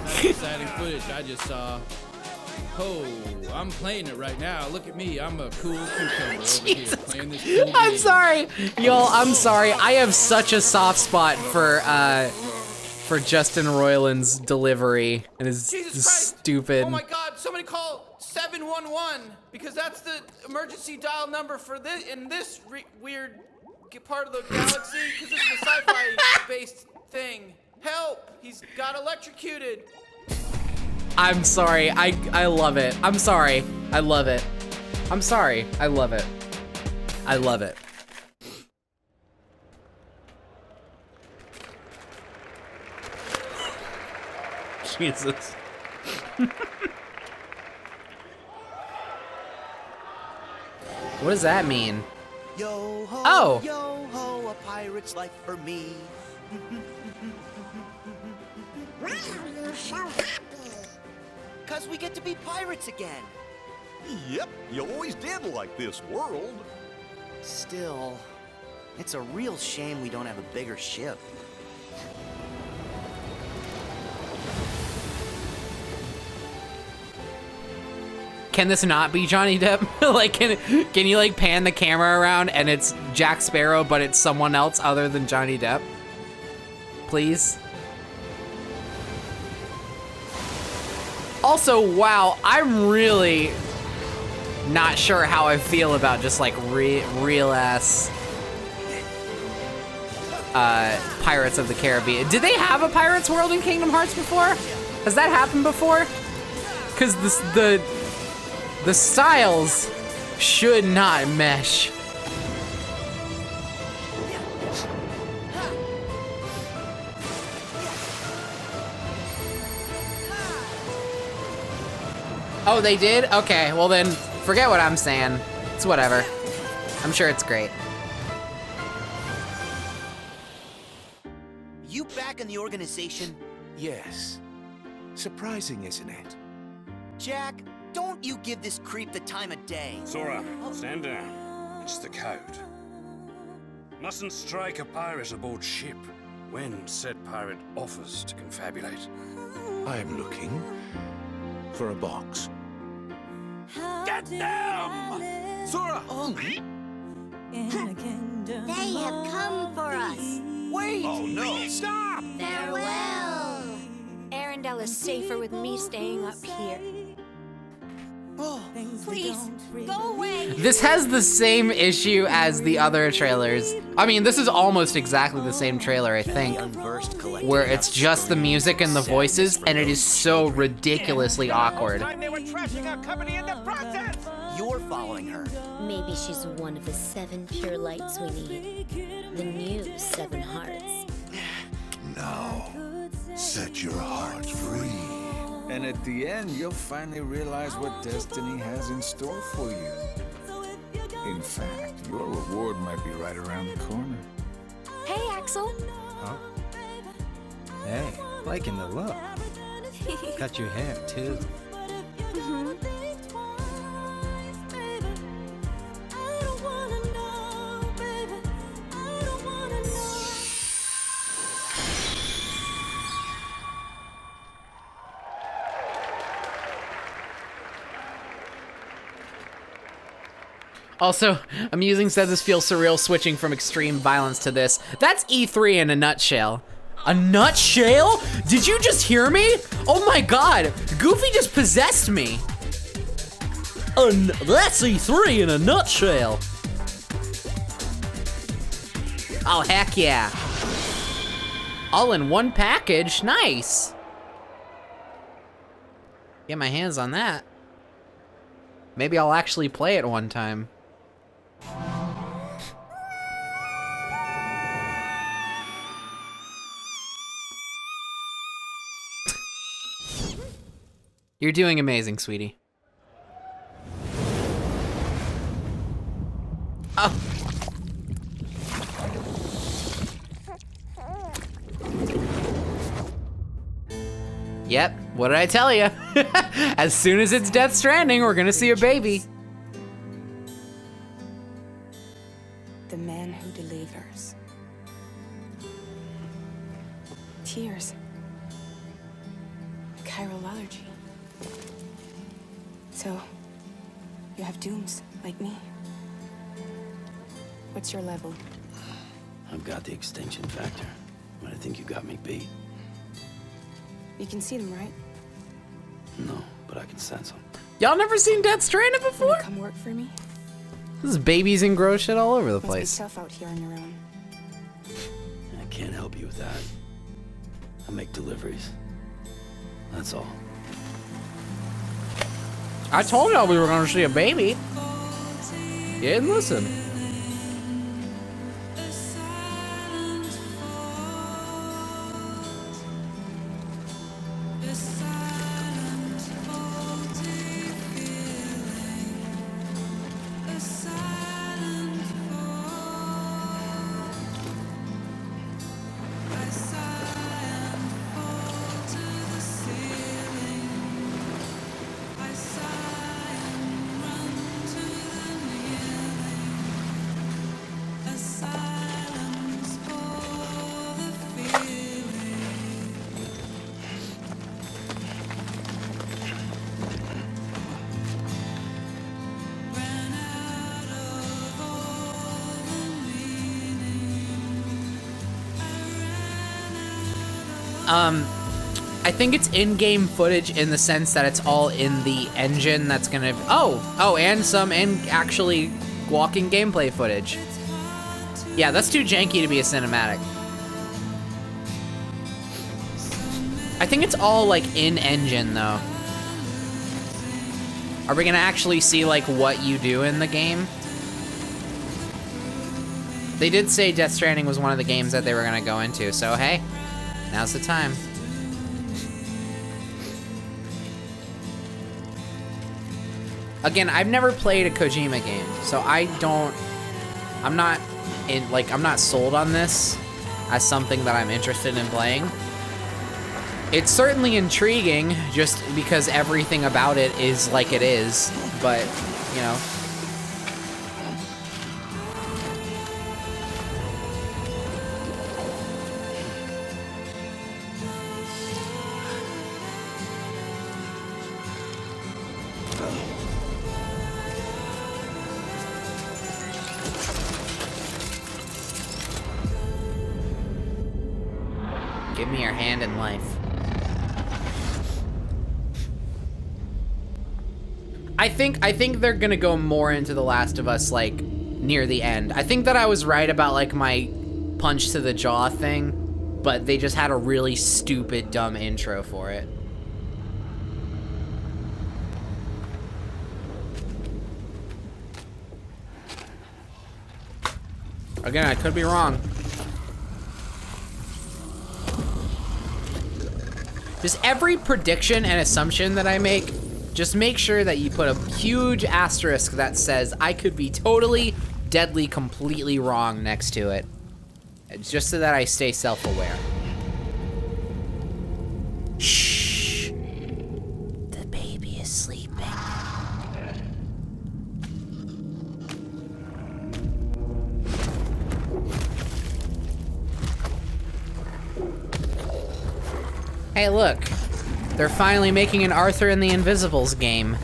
That's exciting footage I just saw. Oh, I'm playing it right now. Look at me. I'm a cool cucumber over here playing this cool game. I'm sorry. Y'all, I'm sorry. I have such a soft spot for for Justin Roiland's delivery and his stupid. Oh my God! Somebody call 711 because that's the emergency dial number for this in this weird part of the galaxy because this is a sci-fi based thing. Help! He's got electrocuted. I'm sorry. I love it. I'm sorry. I love it. I'm sorry. I love it. I love it. Jesus. What does that mean? Yo ho, oh. Yo ho, a pirate's life for me. Why are you so happy? 'Cause we get to be pirates again. Yep, you always did like this world. Still, it's a real shame we don't have a bigger ship. Can this not be Johnny Depp? Like, can you like pan the camera around and it's Jack Sparrow, but it's someone else other than Johnny Depp? Please. Also, wow, I'm really not sure how I feel about just like real ass Pirates of the Caribbean. Did they have a Pirates World in Kingdom Hearts before? Has that happened before? Because the styles should not mesh. Oh, they did? Okay, well then, forget what I'm saying. It's whatever. I'm sure it's great. You back in the organization? Yes. Surprising, isn't it? Jack, don't you give this creep the time of day. Sora, stand down. It's the code. Mustn't strike a pirate aboard ship when said pirate offers to confabulate. I am looking for a box. Get them! Sora! They have come for us. Wait! Oh no! Stop! Farewell. Arendelle is safer with me staying up here. Oh, Please, go away. This has the same issue as the other trailers. I mean, this is almost exactly the same trailer, I think, where it's just the music and the voices, and it is so ridiculously awkward. They were trashing our company in the process. You're following her. Maybe she's one of the 7 pure lights we need. The new 7 hearts. Now, set your heart free. And at the end, you'll finally realize what destiny has in store for you. In fact, your reward might be right around the corner. Hey, Axel. Huh? Hey, liking the look. Cut your hair, too. Also, Amusing said this feels surreal switching from extreme violence to this. That's E3 in a nutshell. A nutshell? Did you just hear me? Oh my god, Goofy just possessed me. That's E3 in a nutshell. Oh, heck yeah. All in one package, nice. Get my hands on that. Maybe I'll actually play it one time. You're doing amazing, sweetie. Oh. Yep, what did I tell you? As soon as it's Death Stranding, we're gonna see a baby. The man who delivers. Tears. A chiral allergy. So, you have dooms, like me. What's your level? I've got the extinction factor, but I think you got me beat. You can see them, right? No, but I can sense them. Y'all never seen Death Stranding before? Come work for me. This is babies and gross shit all over the Must place. be tough out here on your own. I can't help you with that. I make deliveries. That's all. I told y'all we were gonna see a baby. You didn't listen. I think it's in-game footage in the sense that it's all in the engine that's gonna... Oh, and some actually walking gameplay footage. Yeah, that's too janky to be a cinematic. I think it's all, like, in-engine, though. Are we gonna actually see, like, what you do in the game? They did say Death Stranding was one of the games that they were gonna go into, so hey, now's the time. Again, I've never played a Kojima game, so I'm not sold on this as something that I'm interested in playing. It's certainly intriguing just because everything about it is like it is, but, you know. Give me your hand in life. I think they're gonna go more into The Last of Us, like, near the end. I think that I was right about, like, my punch to the jaw thing, but they just had a really stupid, dumb intro for it. Again, I could be wrong. Just every prediction and assumption that I make, just make sure that you put a huge asterisk that says I could be totally, deadly, completely wrong next to it. Just so that I stay self-aware. Shh. The baby is sleeping. Hey, look. They're finally making an Arthur and the Invisibles game.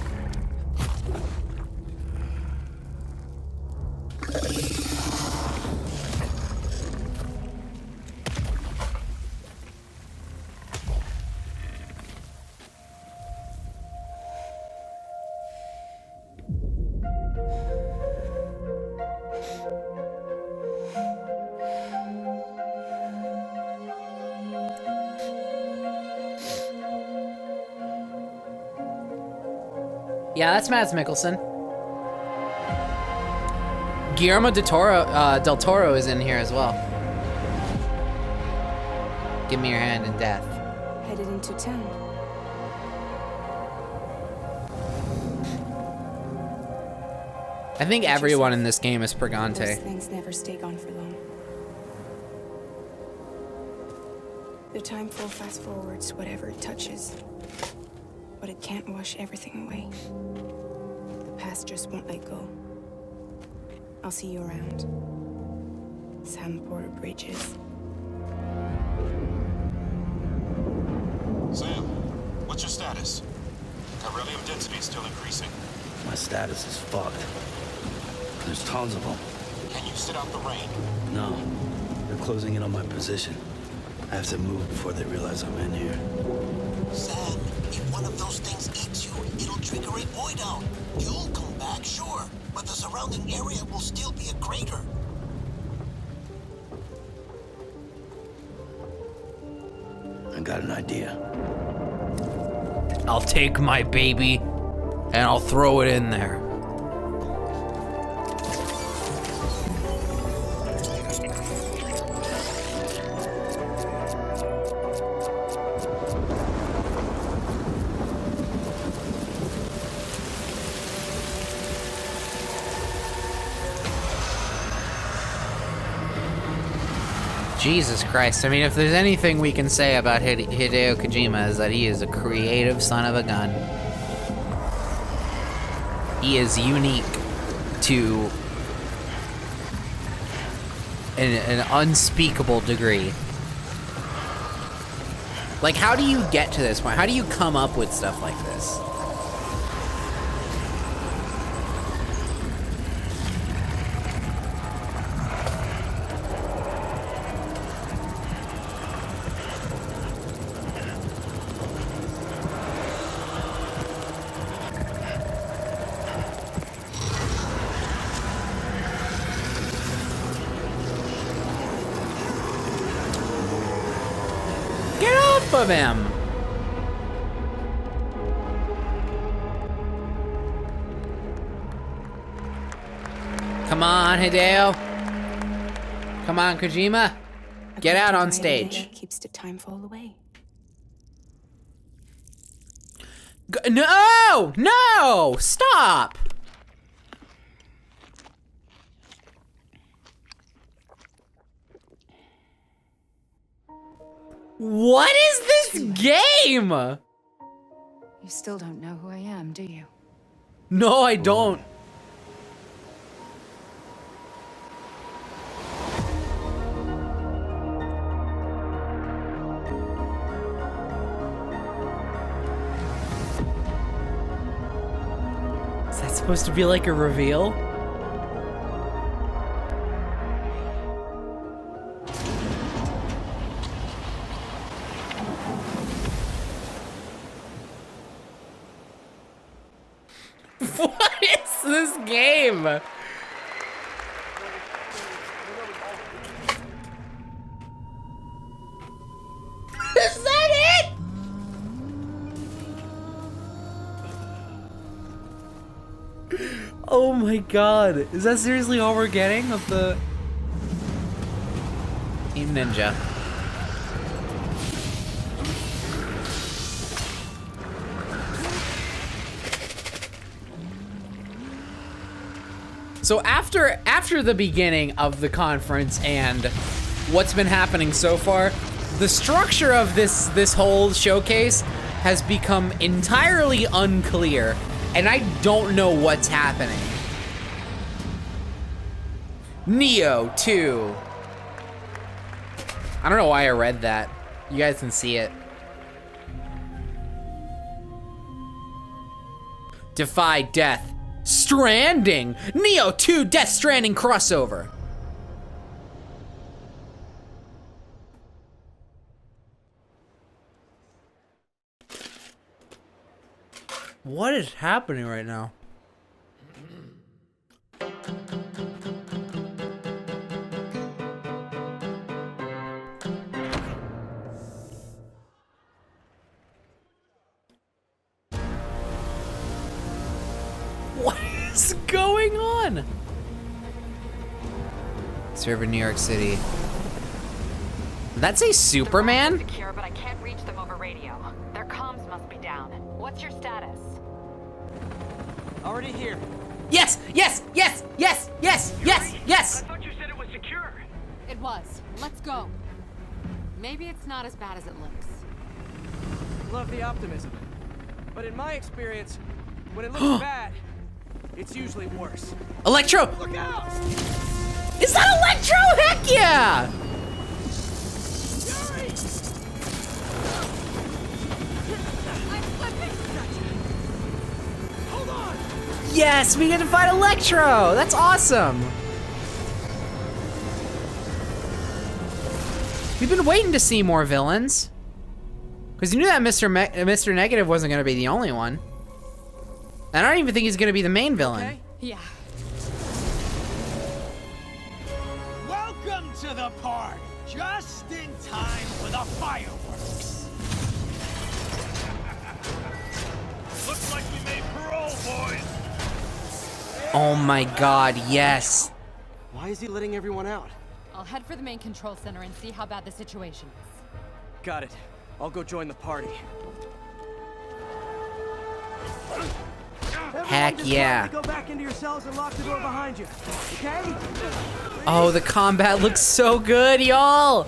Yeah, that's Mads Mikkelsen. Guillermo del Toro is in here as well. Give me your hand in death. Headed into town. I think everyone in this game is Those Purgante. things never stay gone for long. The time flow fast forwards whatever it touches. But it can't wash everything away. The past just won't let go. I'll see you around. Sandport Bridges. Sam, what's your status? Chiralium density is still increasing. My status is fucked. There's tons of them. Can you sit out the rain? No, they're closing in on my position. I have to move before they realize I'm in here. Sam, if one of those things eats you, it'll trigger a void out. You'll come back, sure, but the surrounding area will still be a crater. I got an idea. I'll take my baby and I'll throw it in there. Jesus Christ. I mean, if there's anything we can say about Hideo Kojima is that he is a creative son of a gun. He is unique to an unspeakable degree. Like, how do you get to this point? How do you come up with stuff like this? Of him. Come on, Hideo. Come on, Kojima. Get out on stage. Keeps the time fall away. No! No! Stop! What is this game? You still don't know who I am, do you? No, I don't. Is that supposed to be like a reveal? What is this game? Is that it? Oh my god. Is that seriously all we're getting of the Team Ninja? So after the beginning of the conference and what's been happening so far, the structure of this whole showcase has become entirely unclear, and I don't know what's happening. Neo 2. I don't know why I read that. You guys can see it. Defy death. Stranding! Neo 2 Death Stranding crossover! What is happening right now? What is going on? Server New York City. That's a Superman? Secure, but I can't reach them over radio. Their comms must be down. What's your status? Already here. Yes! Yes! Yes! Yes! Yes! Yes! Yes! I thought you said it was secure. It was. Let's go. Maybe it's not as bad as it looks. Love the optimism. But in my experience, when it looks bad, it's usually worse. Electro! Look out! Is that Electro? Heck yeah! Yuri! I'm slipping! Hold on! Yes, we get to fight Electro! That's awesome! We've been waiting to see more villains. Because you knew that Mr. Negative wasn't going to be the only one. And I don't even think he's going to be the main villain. Okay? Yeah. Welcome to the party. Just in time for the fireworks. Looks like we made parole, boys. Oh my god, yes. Why is he letting everyone out? I'll head for the main control center and see how bad the situation is. Got it. I'll go join the party. Heck yeah. Go back into your cells and lock the door behind you. Okay? Oh, the combat looks so good, y'all.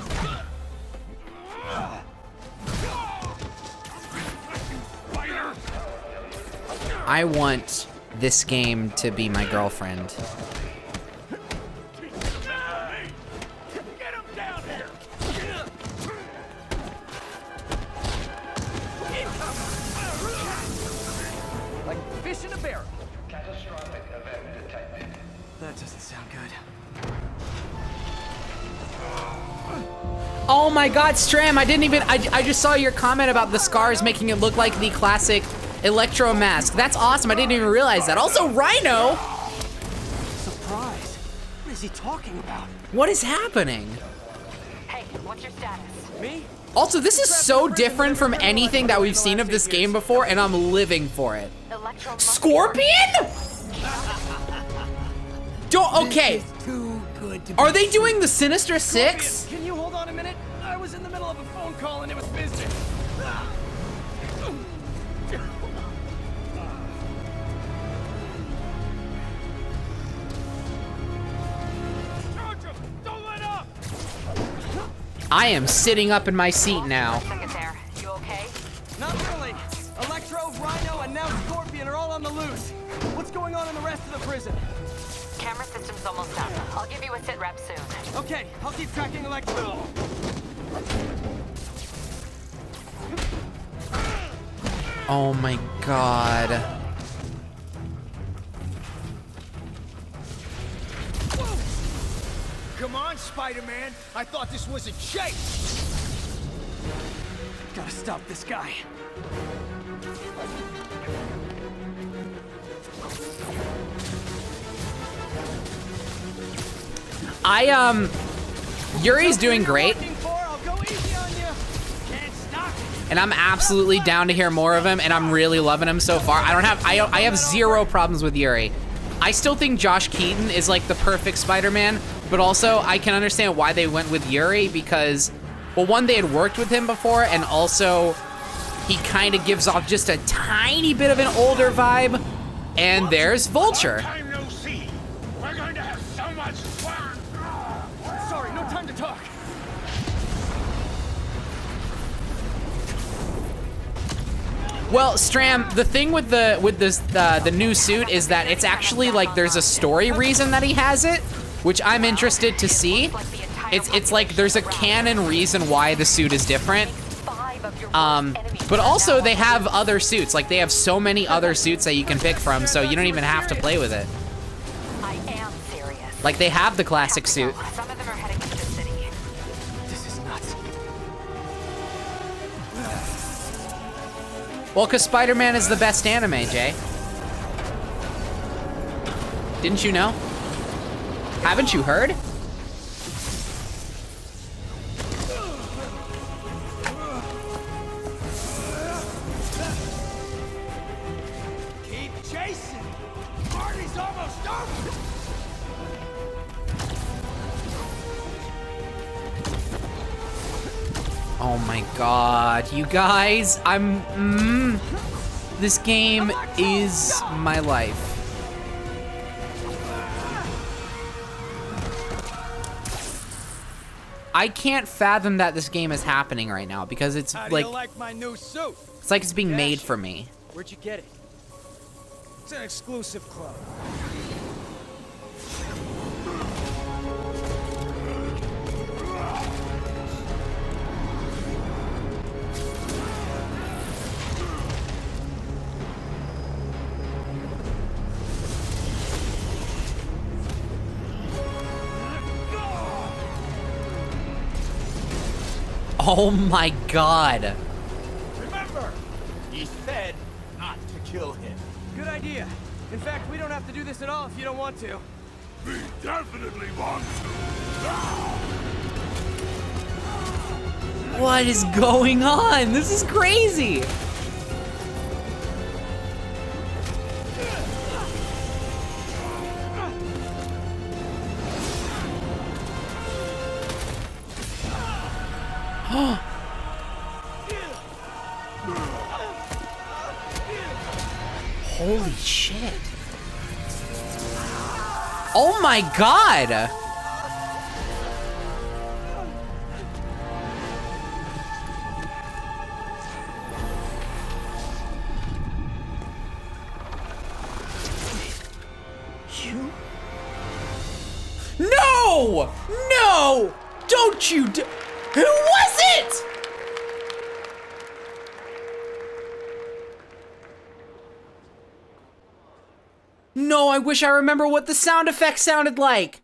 I want this game to be my girlfriend. Like fish in a barrel. Catastrophic event detected. That doesn't sound good. Oh my god, Stram, I just saw your comment about the scars making it look like the classic Electro mask. That's awesome, I didn't even realize that. Also, Rhino! Surprise! What is he talking about? What is happening? Hey, what's your status? Me? Also, this is so different from anything that we've seen of this game before, and I'm living for it. Scorpion? Okay. Are they doing the Sinister Six? Can you hold on a minute? I was in the middle of a phone call and it was business. Don't let up! I am sitting up in my seat now. You okay? Not really. Electro, Rhino, and now Scorpion are all on the loose. What's going on in the rest of the prison? Camera system's almost up. I'll give you a sit rep soon. Okay, I'll keep tracking Electro. Oh my god. Come on, Spider-Man. I thought this was a chase. Gotta stop this guy. Yuri's doing great. And I'm absolutely down to hear more of him, and I'm really loving him so far. I have zero problems with Yuri. I still think Josh Keaton is like the perfect Spider-Man, but also I can understand why they went with Yuri because, well, one, they had worked with him before, and also he kind of gives off just a tiny bit of an older vibe. And there's Vulture. Time no see. We're going to have so much fun. Sorry, no time to talk. Well, Stram, the thing with the new suit is that it's actually like there's a story reason that he has it, which I'm interested to see. It's like there's a canon reason why the suit is different. But also they have other suits. Like they have so many other suits that you can pick from, so you don't even have to play with it. I am serious. Like they have the classic suit. Some of them are heading to the city. This is nuts. Well, because Spider-Man is the best anime, Jay. Didn't you know? Haven't you heard? Keep chasing. Party's almost over. Oh my god, you guys, this game is my life. I can't fathom that this game is happening right now because it's How do you like my new suit? It's like it's being made for me. Where'd you get it? It's an exclusive club. Oh my god. kill him. Good idea. In fact, we don't have to do this at all if you don't want to. We definitely want to. What is going on? This is crazy. Holy shit. Oh my god. You? No! No! Don't you do— Who was it? No, I wish I remember what the sound effect sounded like.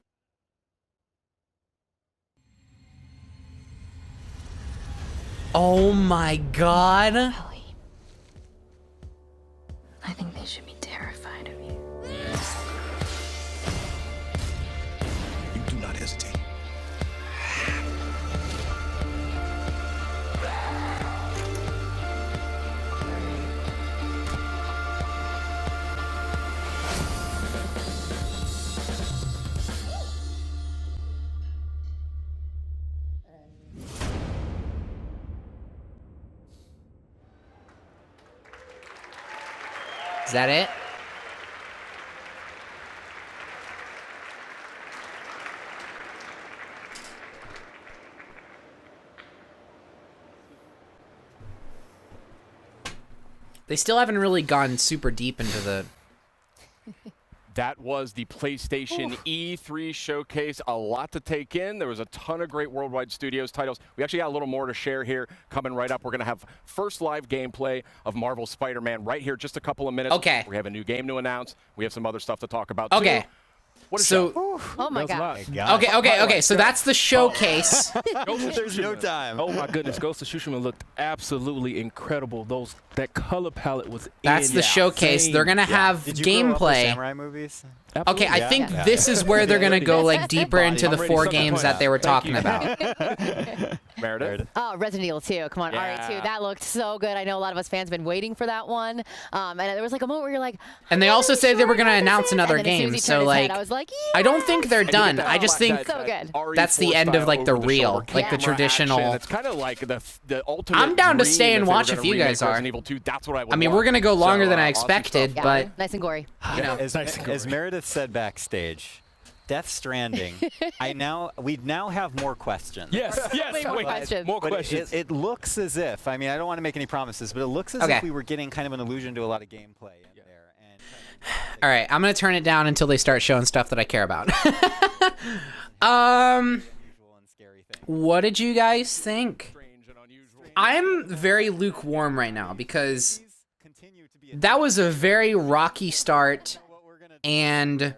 Oh my god. Ellie, I think they should be terrified of you. You do not hesitate. Is that it? They still haven't really gone super deep into the... That was the PlayStation E3 showcase. A lot to take in. There was a ton of great worldwide studios titles. We actually got a little more to share here coming right up. We're going to have first live gameplay of Marvel's Spider-Man right here, just a couple of minutes. Okay. We have a new game to announce. We have some other stuff to talk about, Okay. too. What a So- show. Oh my god. Okay, so that's the showcase. There's no time. Oh my goodness, Ghost of Tsushima looked absolutely incredible. That color palette was That's the showcase. They're gonna have Did you grow up with gameplay. samurai movies? Okay, I Yeah. think Yeah. this is where they're gonna go like deeper into the I'm ready. 4 Suck the games point that out. they were Thank talking you. about. Meredith? Oh, Resident Evil 2. Come on, Yeah. RE2. That looked so good. I know a lot of us fans have been waiting for that one. And there was like a moment where you're like, And they also said they were gonna announce another and then as soon as game. he So turned his head, like, I was like, I don't think they're And you get done. that- I just think So good. that's the end of like the reel, like the traditional. It's kind of like the ultimate. I'm down to dream stay and they were watch gonna if you remake guys are. Resident Evil 2. That's what I would I mean, want. we're gonna go longer So, than I awesome expected, stuff. but nice and gory. you know, As Meredith said backstage, Death Stranding. We now have more questions. Yes, Way more wait, questions. more But questions. it looks as if, I mean, I don't want to make any promises, but it looks as Okay. if we were getting kind of an allusion to a lot of gameplay in there. And all right, I'm gonna turn it down until they start showing stuff that I care about. What did you guys think? I'm very lukewarm right now because that was a very rocky start, and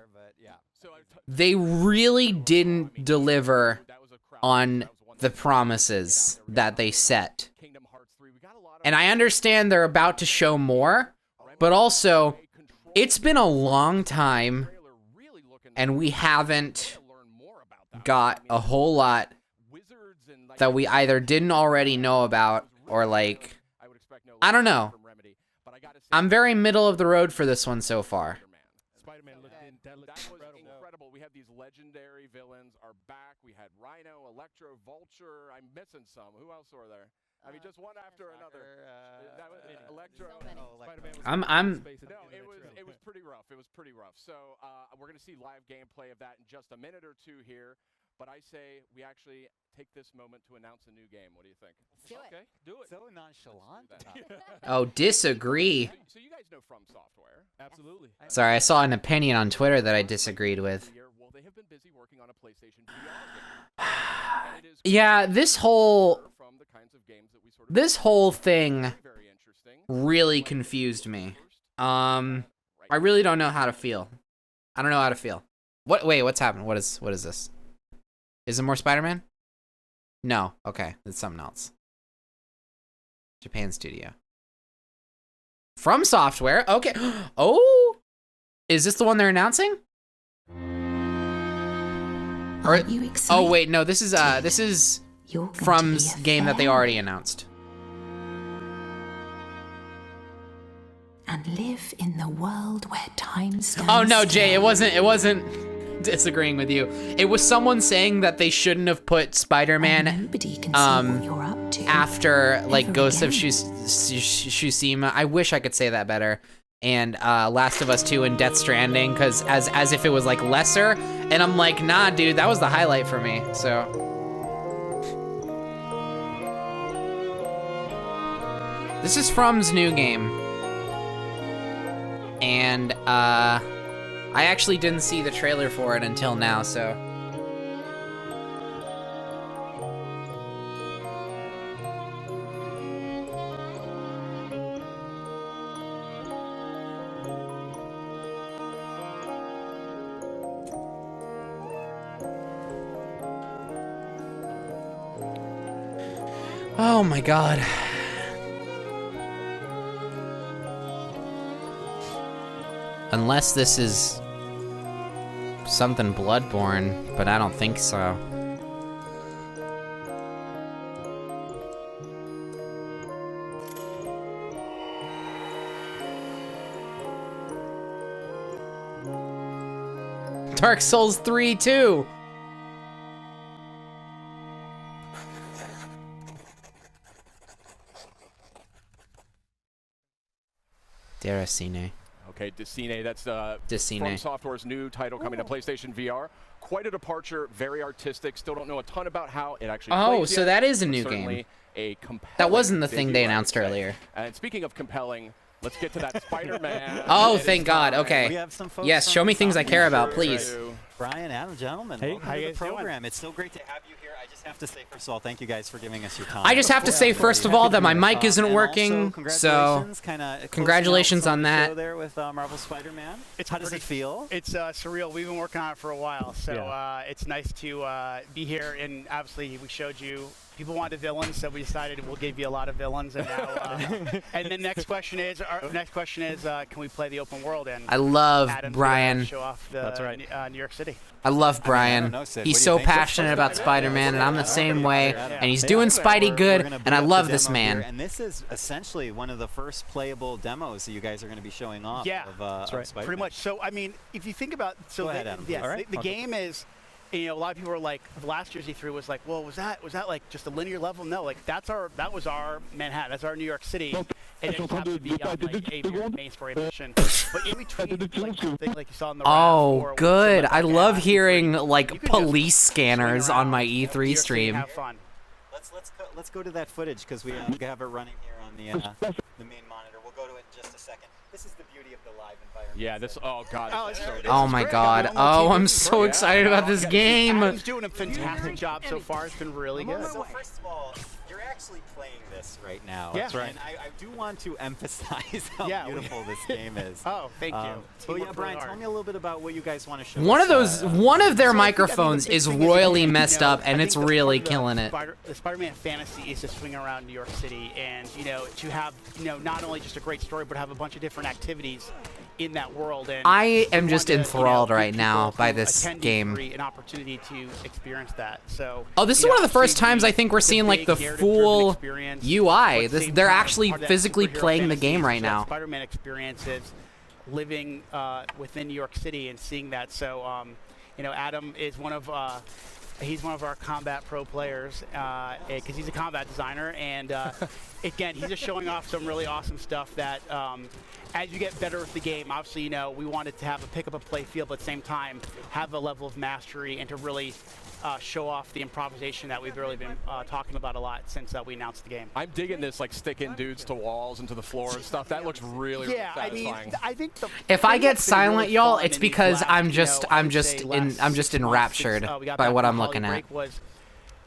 they really didn't deliver on the promises that they set. And I understand they're about to show more, but also, it's been a long time, and we haven't got a whole lot that we either didn't already know about, or like, I don't know. I'm very middle of the road for this one so far. Spider-Man looked in. That was incredible. We had these legendary villains are back. We had Rhino, Electro, Vulture. I'm missing some. Who else were there? I mean, just one after another. That was Electro. Spider-Man was I'm No, it was pretty rough. It was pretty rough. So we're gonna see live gameplay of that in just a minute or two here. But I say we actually take this moment to announce a new game. What do you think? Do it. Okay, do it. so nonchalant. Oh, disagree. So you guys know From Software. Absolutely. Sorry, I saw an opinion on Twitter that I disagreed with. Well, they have been busy working on a PlayStation VR game. And it is Yeah, this whole from the kinds of games that we sort of thing very interesting. really confused me. I really don't know how to feel. I don't know how to feel. Wait, what's happened? What is this? Is it more Spider-Man? No. Okay, it's something else. Japan studio. From Software. Okay. Oh, is this the one they're announcing? Or, Are you excited? oh wait, no. This is From's game that they already announced. And live in the world where time stands Oh no, Jay, still. it wasn't disagreeing with you. It was someone saying that they shouldn't have put Spider-Man after like Ghost of Tsushima. I wish I could say that better. And Last of Us 2 and Death Stranding, because as if it was like lesser. And I'm like, nah, dude, that was the highlight for me. So this is From's new game. And I actually didn't see the trailer for it until now, so. Oh my god. Unless this is something Bloodborne, but I don't think so. Dark Souls 3 too. Deracine. Okay, Decine, that's Decine. From Software's new title coming to PlayStation VR. Quite a departure, very artistic. Still don't know a ton about how it actually plays Oh, so yet, that is a but new certainly game. A compelling That wasn't the thing debut, they I would announced say. earlier. And speaking of compelling, let's get to that Spider-Man. Oh, thank God. Okay. We have some folks Yes, from show me things I Sony. care about, please. Brian, Adam, gentlemen, Hey, welcome how to you the guys doing? program. It's so great to have you here. I just have to say, first of all, thank you guys for giving us your time. I just have to say, first of all, that my mic isn't and working, also, so congratulations on that. Show there with Marvel Spider-Man. How does it feel? It's surreal. We've been working on it for a while, so it's nice to be here. And obviously, we showed you. People wanted villains, so we decided we'll give you a lot of villains. And now, and the next question is, can we play the open world? And I love Adam's Brian. gonna show off the New York City. I love Brian. know, Sid. He's What do so you think? passionate about Spider-Man, and I'm the same way. And he's Hey, doing we're Spidey good, gonna boot and I up love the this demo here, man. and this is essentially one of the first playable demos that you guys are going to be showing off. Yeah, of Spider-Man. pretty much. So I mean, if you think about, Go ahead, Adam. yes, All right. the game is. You know, a lot of people were like, last year's E3 was like, well, was that like just a linear level? No, like that was our Manhattan, that's our New York City, and it just happened to be on like a main story mission. But in between, like something like you saw in the Oh, good. like I love gas, hearing like can just police scanners on my New E3 York City stream. and have fun. Let's go to that footage because we have it running here on the main monitor. We'll go to it in just a second. This is the beauty of the live environment. Yeah, this. Oh God. this is so good. Oh my God. Oh, I'm so excited about this game. Adam's doing a fantastic job so far. It's been really good. So first of all, you're actually playing this right now. Yeah. That's right. And I do want to emphasize how Yeah, beautiful this game is. Oh, thank you. But yeah, Brian, tell me a little bit about what you guys want to show One us, of one of their So I think, microphones the big is thing royally you messed know, up, and I it's think the really part of killing it. The Spider-Man fantasy is to swing around New York City, and to have not only just a great story, but have a bunch of different activities in that world. And I am we just want to, enthralled give right now people by who this attend game. E3 an opportunity to experience that. So. Oh, this is one of the first times I think we're seeing like the full UI. They're actually physically playing the game right now. Spider-Man experience is living within New York City and seeing that. So, Adam is one of he's one of our combat pro players because he's a combat designer, and again, he's just showing off some really awesome stuff that as you get better with the game, obviously, we wanted to have a pick up a play feel, but at the same time have a level of mastery and to really show off the improvisation that we've really been talking about a lot since we announced the game. I'm digging this, like sticking dudes to walls and to the floor and stuff. That looks really, really satisfying. I think If I get silent, y'all, it's because I'm just enraptured by what I'm looking at.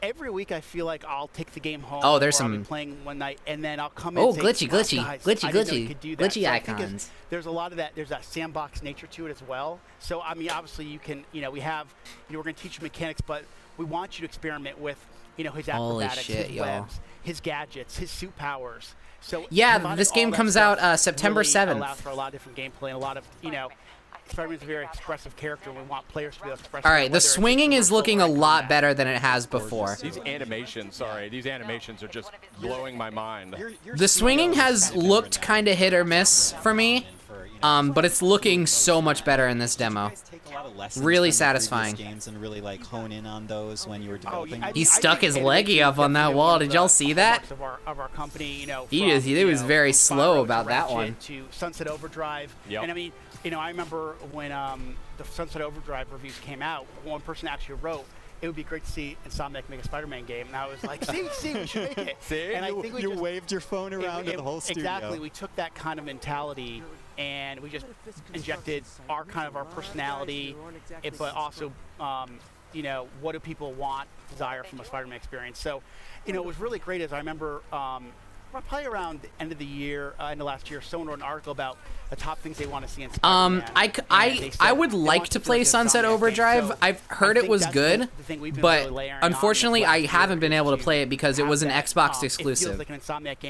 every week I feel like I'll take the game home. Oh, there's or I'll be some- playing one night, and then I'll come in. Oh, and say, glitchy, "Wow, glitchy, guys, glitchy, I didn't know you glitchy, could do that." glitchy So I think icons. there's a lot of that. There's that sandbox nature to it as well. So I mean, obviously you can, we have, we're going to teach you mechanics, but we want you to experiment with, his Holy acrobatics, shit, his y'all. webs, his gadgets, his suit powers. So Yeah, combining this all game that comes stuff out September really 7th. allows for a lot of different gameplay and a lot of, Spider-Man's a very expressive character, and we want players to be able to express. All that, right, the whether it's swinging is commercial looking or a in lot combat. better than it has before. These animations are just blowing my mind. The swinging has looked kind of hit or miss for me, but it's looking so much better in this demo. Really satisfying. Games and really like hone in on those when you were developing. He stuck his leggy up on that wall. Did y'all see that? Of our company, He was very slow about that one. To Sunset Overdrive, Yep. and I mean, I remember when the Sunset Overdrive reviews came out, one person actually wrote, "It would be great to see Insomniac make a Spider-Man game," and I was like, "See, we should make it." See? And I think we you just waved your phone around to the whole studio. Exactly, we took that kind of mentality and we just injected our personality, but also, what do people want, desire from a Spider-Man experience. So, it was really great. As I remember, probably around the end of the year, end of last year, someone wrote an article about the top things they want to see in Spider-Man. I would like to play Sunset Overdrive. I've heard it was good, but unfortunately I haven't been able to play it because it was an Xbox exclusive.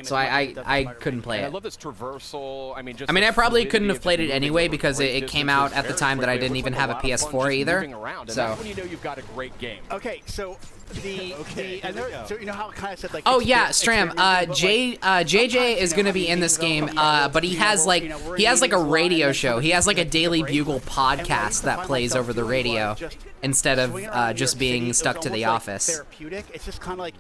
So I couldn't play And I it. love this traversal. I mean, just I mean, the I probably fluidity couldn't of have played it moving anyway over because great it came distances out at the very time that I quickly. didn't It even looks have a like lot of fun PS4 just either. moving around, and So. that's when you know you've got a great game. Okay, so so you know how I kind of said like. Oh yeah, Stram. JJ is gonna be in this game, but he has like a radio show. He has like a Daily Bugle podcast that plays over the radio instead of just being stuck to the office. Therapeutic. It's just kind of like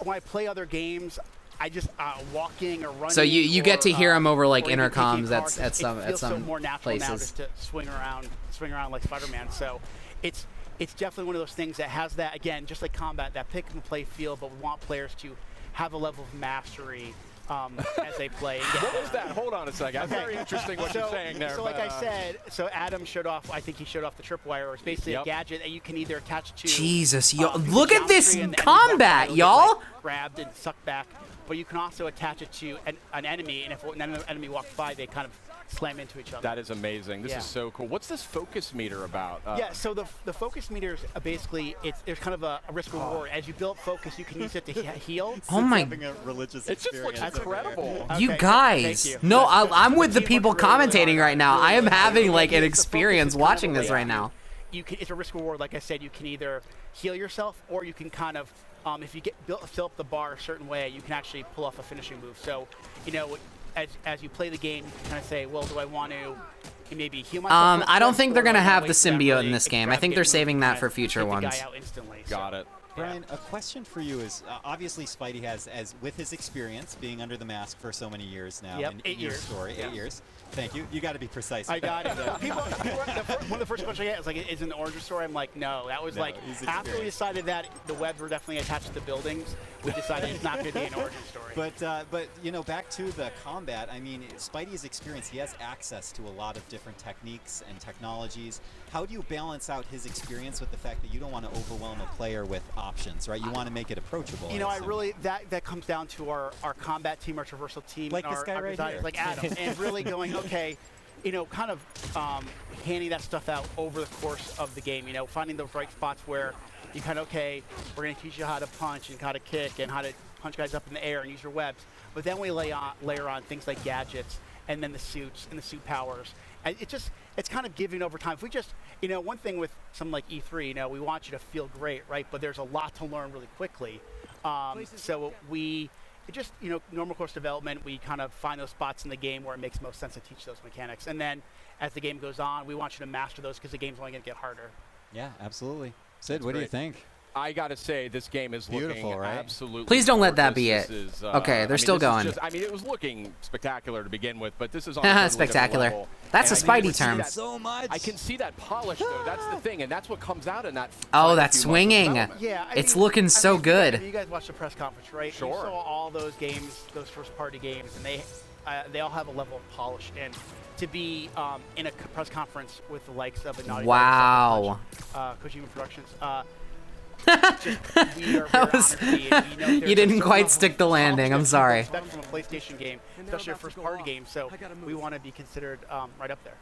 when I play other games, I just walking or running. So you get to hear him over like or even intercoms taking cars, at it feels so some more natural now places. just to swing around like Spider-Man. So it's definitely one of those things that has that, again, just like combat, that pick and play feel, but we want players to have a level of mastery as they play. What was that? Hold on a second. That's very interesting what you're saying there. So like I said, so Adam showed off, I think he showed off the tripwire, or it's basically a gadget that you can either attach to. Jesus, yo, look at this combat, y'all! Grabbed and sucked back, but you can also attach it to an enemy, and if an enemy walks by, they kind of slam into each other. That is amazing. This is so cool. What's this focus meter about? Yeah, so the focus meters basically there's kind of a risk reward. As you build focus, you can use it to heal. Oh my! Having a religious it just looks incredible. You guys, no, I'm with the people commentating right now. I am having like an experience watching this right now. It's a risk reward. Like I said, you can either heal yourself, or you can kind of, if you fill up the bar a certain way, you can actually pull off a finishing move. So, as you play the game, you can kind of say, well, do I want to maybe heal myself? I don't think they're gonna have the symbiote in this game. I think they're saving that for future ones. Got it. Brian, a question for you is, obviously Spidey has, with his experience being under the mask for so many years now, Yep, in 8 your years. story, Yeah. 8 years. Thank you. You got to be precise. I got it. One of the first questions I get is like, is it an origin story? I'm like, no. That was like, after we decided that the webs were definitely attached to the buildings, we decided it's not going to be an origin story. But back to the combat, I mean, Spidey's experience, he has access to a lot of different techniques and technologies. How do you balance out his experience with the fact that you don't want to overwhelm a player with options, right? You want to make it approachable. I really, that comes down to our combat team, our traversal team, like and this guy our right designers, here. like Adam, and really going, okay, kind of handing that stuff out over the course of the game, finding those right spots where you kind of, okay, we're going to teach you how to punch and how to kick and how to punch guys up in the air and use your webs. But then we layer on things like gadgets and then the suits and the suit powers. And it's kind of giving over time. If we just, one thing with something like E3, we want you to feel great, right? But there's a lot to learn really quickly. So normal course development, we kind of find those spots in the game where it makes most sense to teach those mechanics. And then as the game goes on, we want you to master those because the game's only going to get harder. Yeah, absolutely. Sid, That's what do you great. think? I gotta say, this game is Beautiful, looking right? absolutely Please don't let that be gorgeous. it. This is, Okay, they're still going. It was looking spectacular to begin with, but this is on a totally Spectacular. different level. That's And a I can Spidey see term. that- So much. I can see that polish, though. That's the thing, and that's what comes out in that. Oh, final that few months of swinging. development. Yeah, It's looking so good. You guys watched the press conference, right? Sure. You saw all those games, those first-party games, and they all have a level of polish. And to be in a press conference with the likes of a Naughty Dog, Wow. Kojima Productions, You didn't quite stick the landing. I'm sorry. From a PlayStation game, especially a first-party game, so we want to be considered right up there.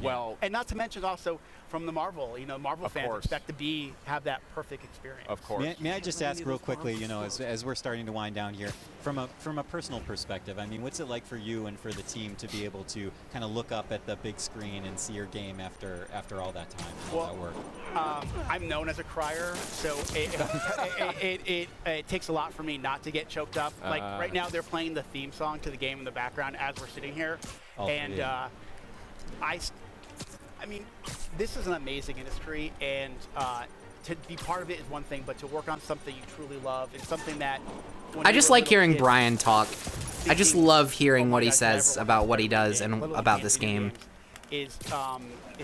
Well, and not to mention also from the Marvel, Marvel fans expect to have that perfect experience. Of course. May I just ask real quickly, as we're starting to wind down here, from a personal perspective, I mean, what's it like for you and for the team to be able to kind of look up at the big screen and see your game after all that time, all that work? I'm known as a crier, so it takes a lot for me not to get choked up. Like right now, they're playing the theme song to the game in the background as we're sitting here, and I mean, this is an amazing industry, and to be part of it is one thing, but to work on something you truly love is something that... I just like hearing Brian talk. I just love hearing what he says about what he does and about this game. It's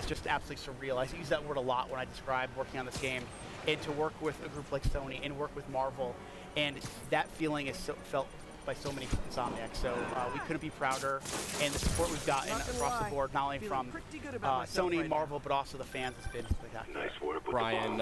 just absolutely surreal. I use that word a lot when I describe working on this game, and to work with a group like Sony and work with Marvel, and that feeling is felt by so many Insomniacs, so we couldn't be prouder, and the support we've gotten across the board, not only from Sony, Marvel, but also the fans, has been spectacular. Brian,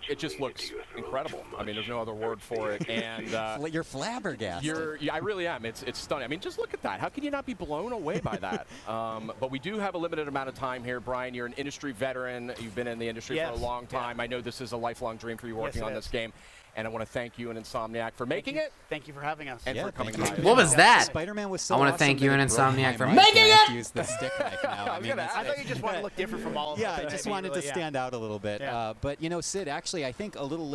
it just looks incredible. I mean, there's no other word for it, and you're flabbergasted. I really am. It's stunning. I mean, just look at that. How can you not be blown away by that? But we do have a limited amount of time here. Brian, you're an industry veteran. You've been in the industry for a long time. I know this is a lifelong dream for you working on this game. And I want to thank you and Insomniac for making it. Thank you for having us. And for coming by. What was that? Spider-Man was so I want to awesome thank you and Insomniac for I making it! Use the stick knife now. I thought you just wanted to look different from all of us. Yeah, I just wanted to stand out a little bit. But Sid, actually, I think a little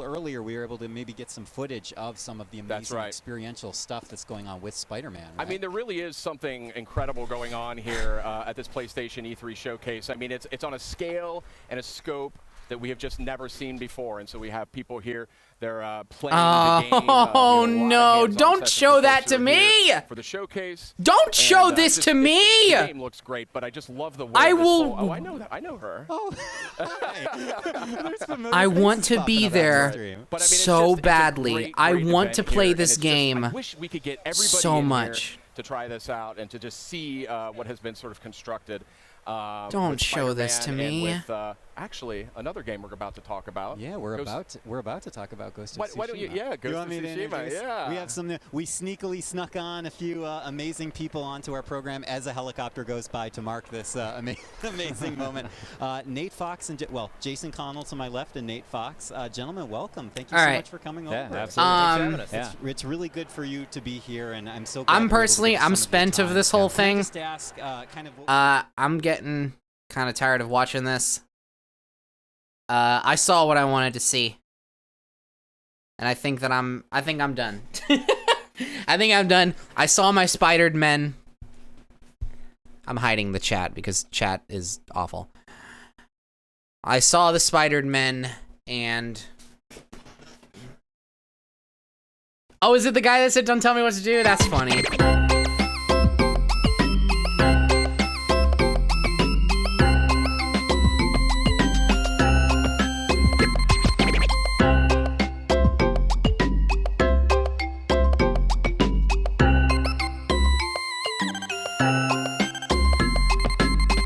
earlier we were able to maybe get some footage of some of the amazing experiential stuff that's going on with Spider-Man. Right? I mean, there really is something incredible going on here at this PlayStation E3 showcase. I mean, it's on a scale and a scope that we have just never seen before, and so we have people here. They're playing the game. Oh no! Don't show that to me! For the showcase. Don't show this to me! The game looks great, but I just love the way I will. Oh, I know that. I know her. Oh. I want to be there so badly. I want to play this game I wish we could get everybody so much to try this out and to just see what has been sort of constructed. Don't show this to me. With, actually, another game we're about to talk about. Yeah, we're about to talk about Ghost of Tsushima. Why don't you? Yeah, Ghost of Tsushima. Yeah. We have some. We sneakily snuck on a few amazing people onto our program as a helicopter goes by to mark this amazing moment. Nate Fox and Jason Connell to my left and Nate Fox. Gentlemen, welcome. Thank you so much for coming over. Absolutely. It's really good for you to be here, and I'm so glad. I'm spent of this whole thing. Just ask, I'm getting kind of tired of watching this. I saw what I wanted to see, and I think I'm done. I think I'm done. I saw my spidered men. I'm hiding the chat because chat is awful. I saw the spidered men, and oh, is it the guy that said, "Don't tell me what to do"? That's funny.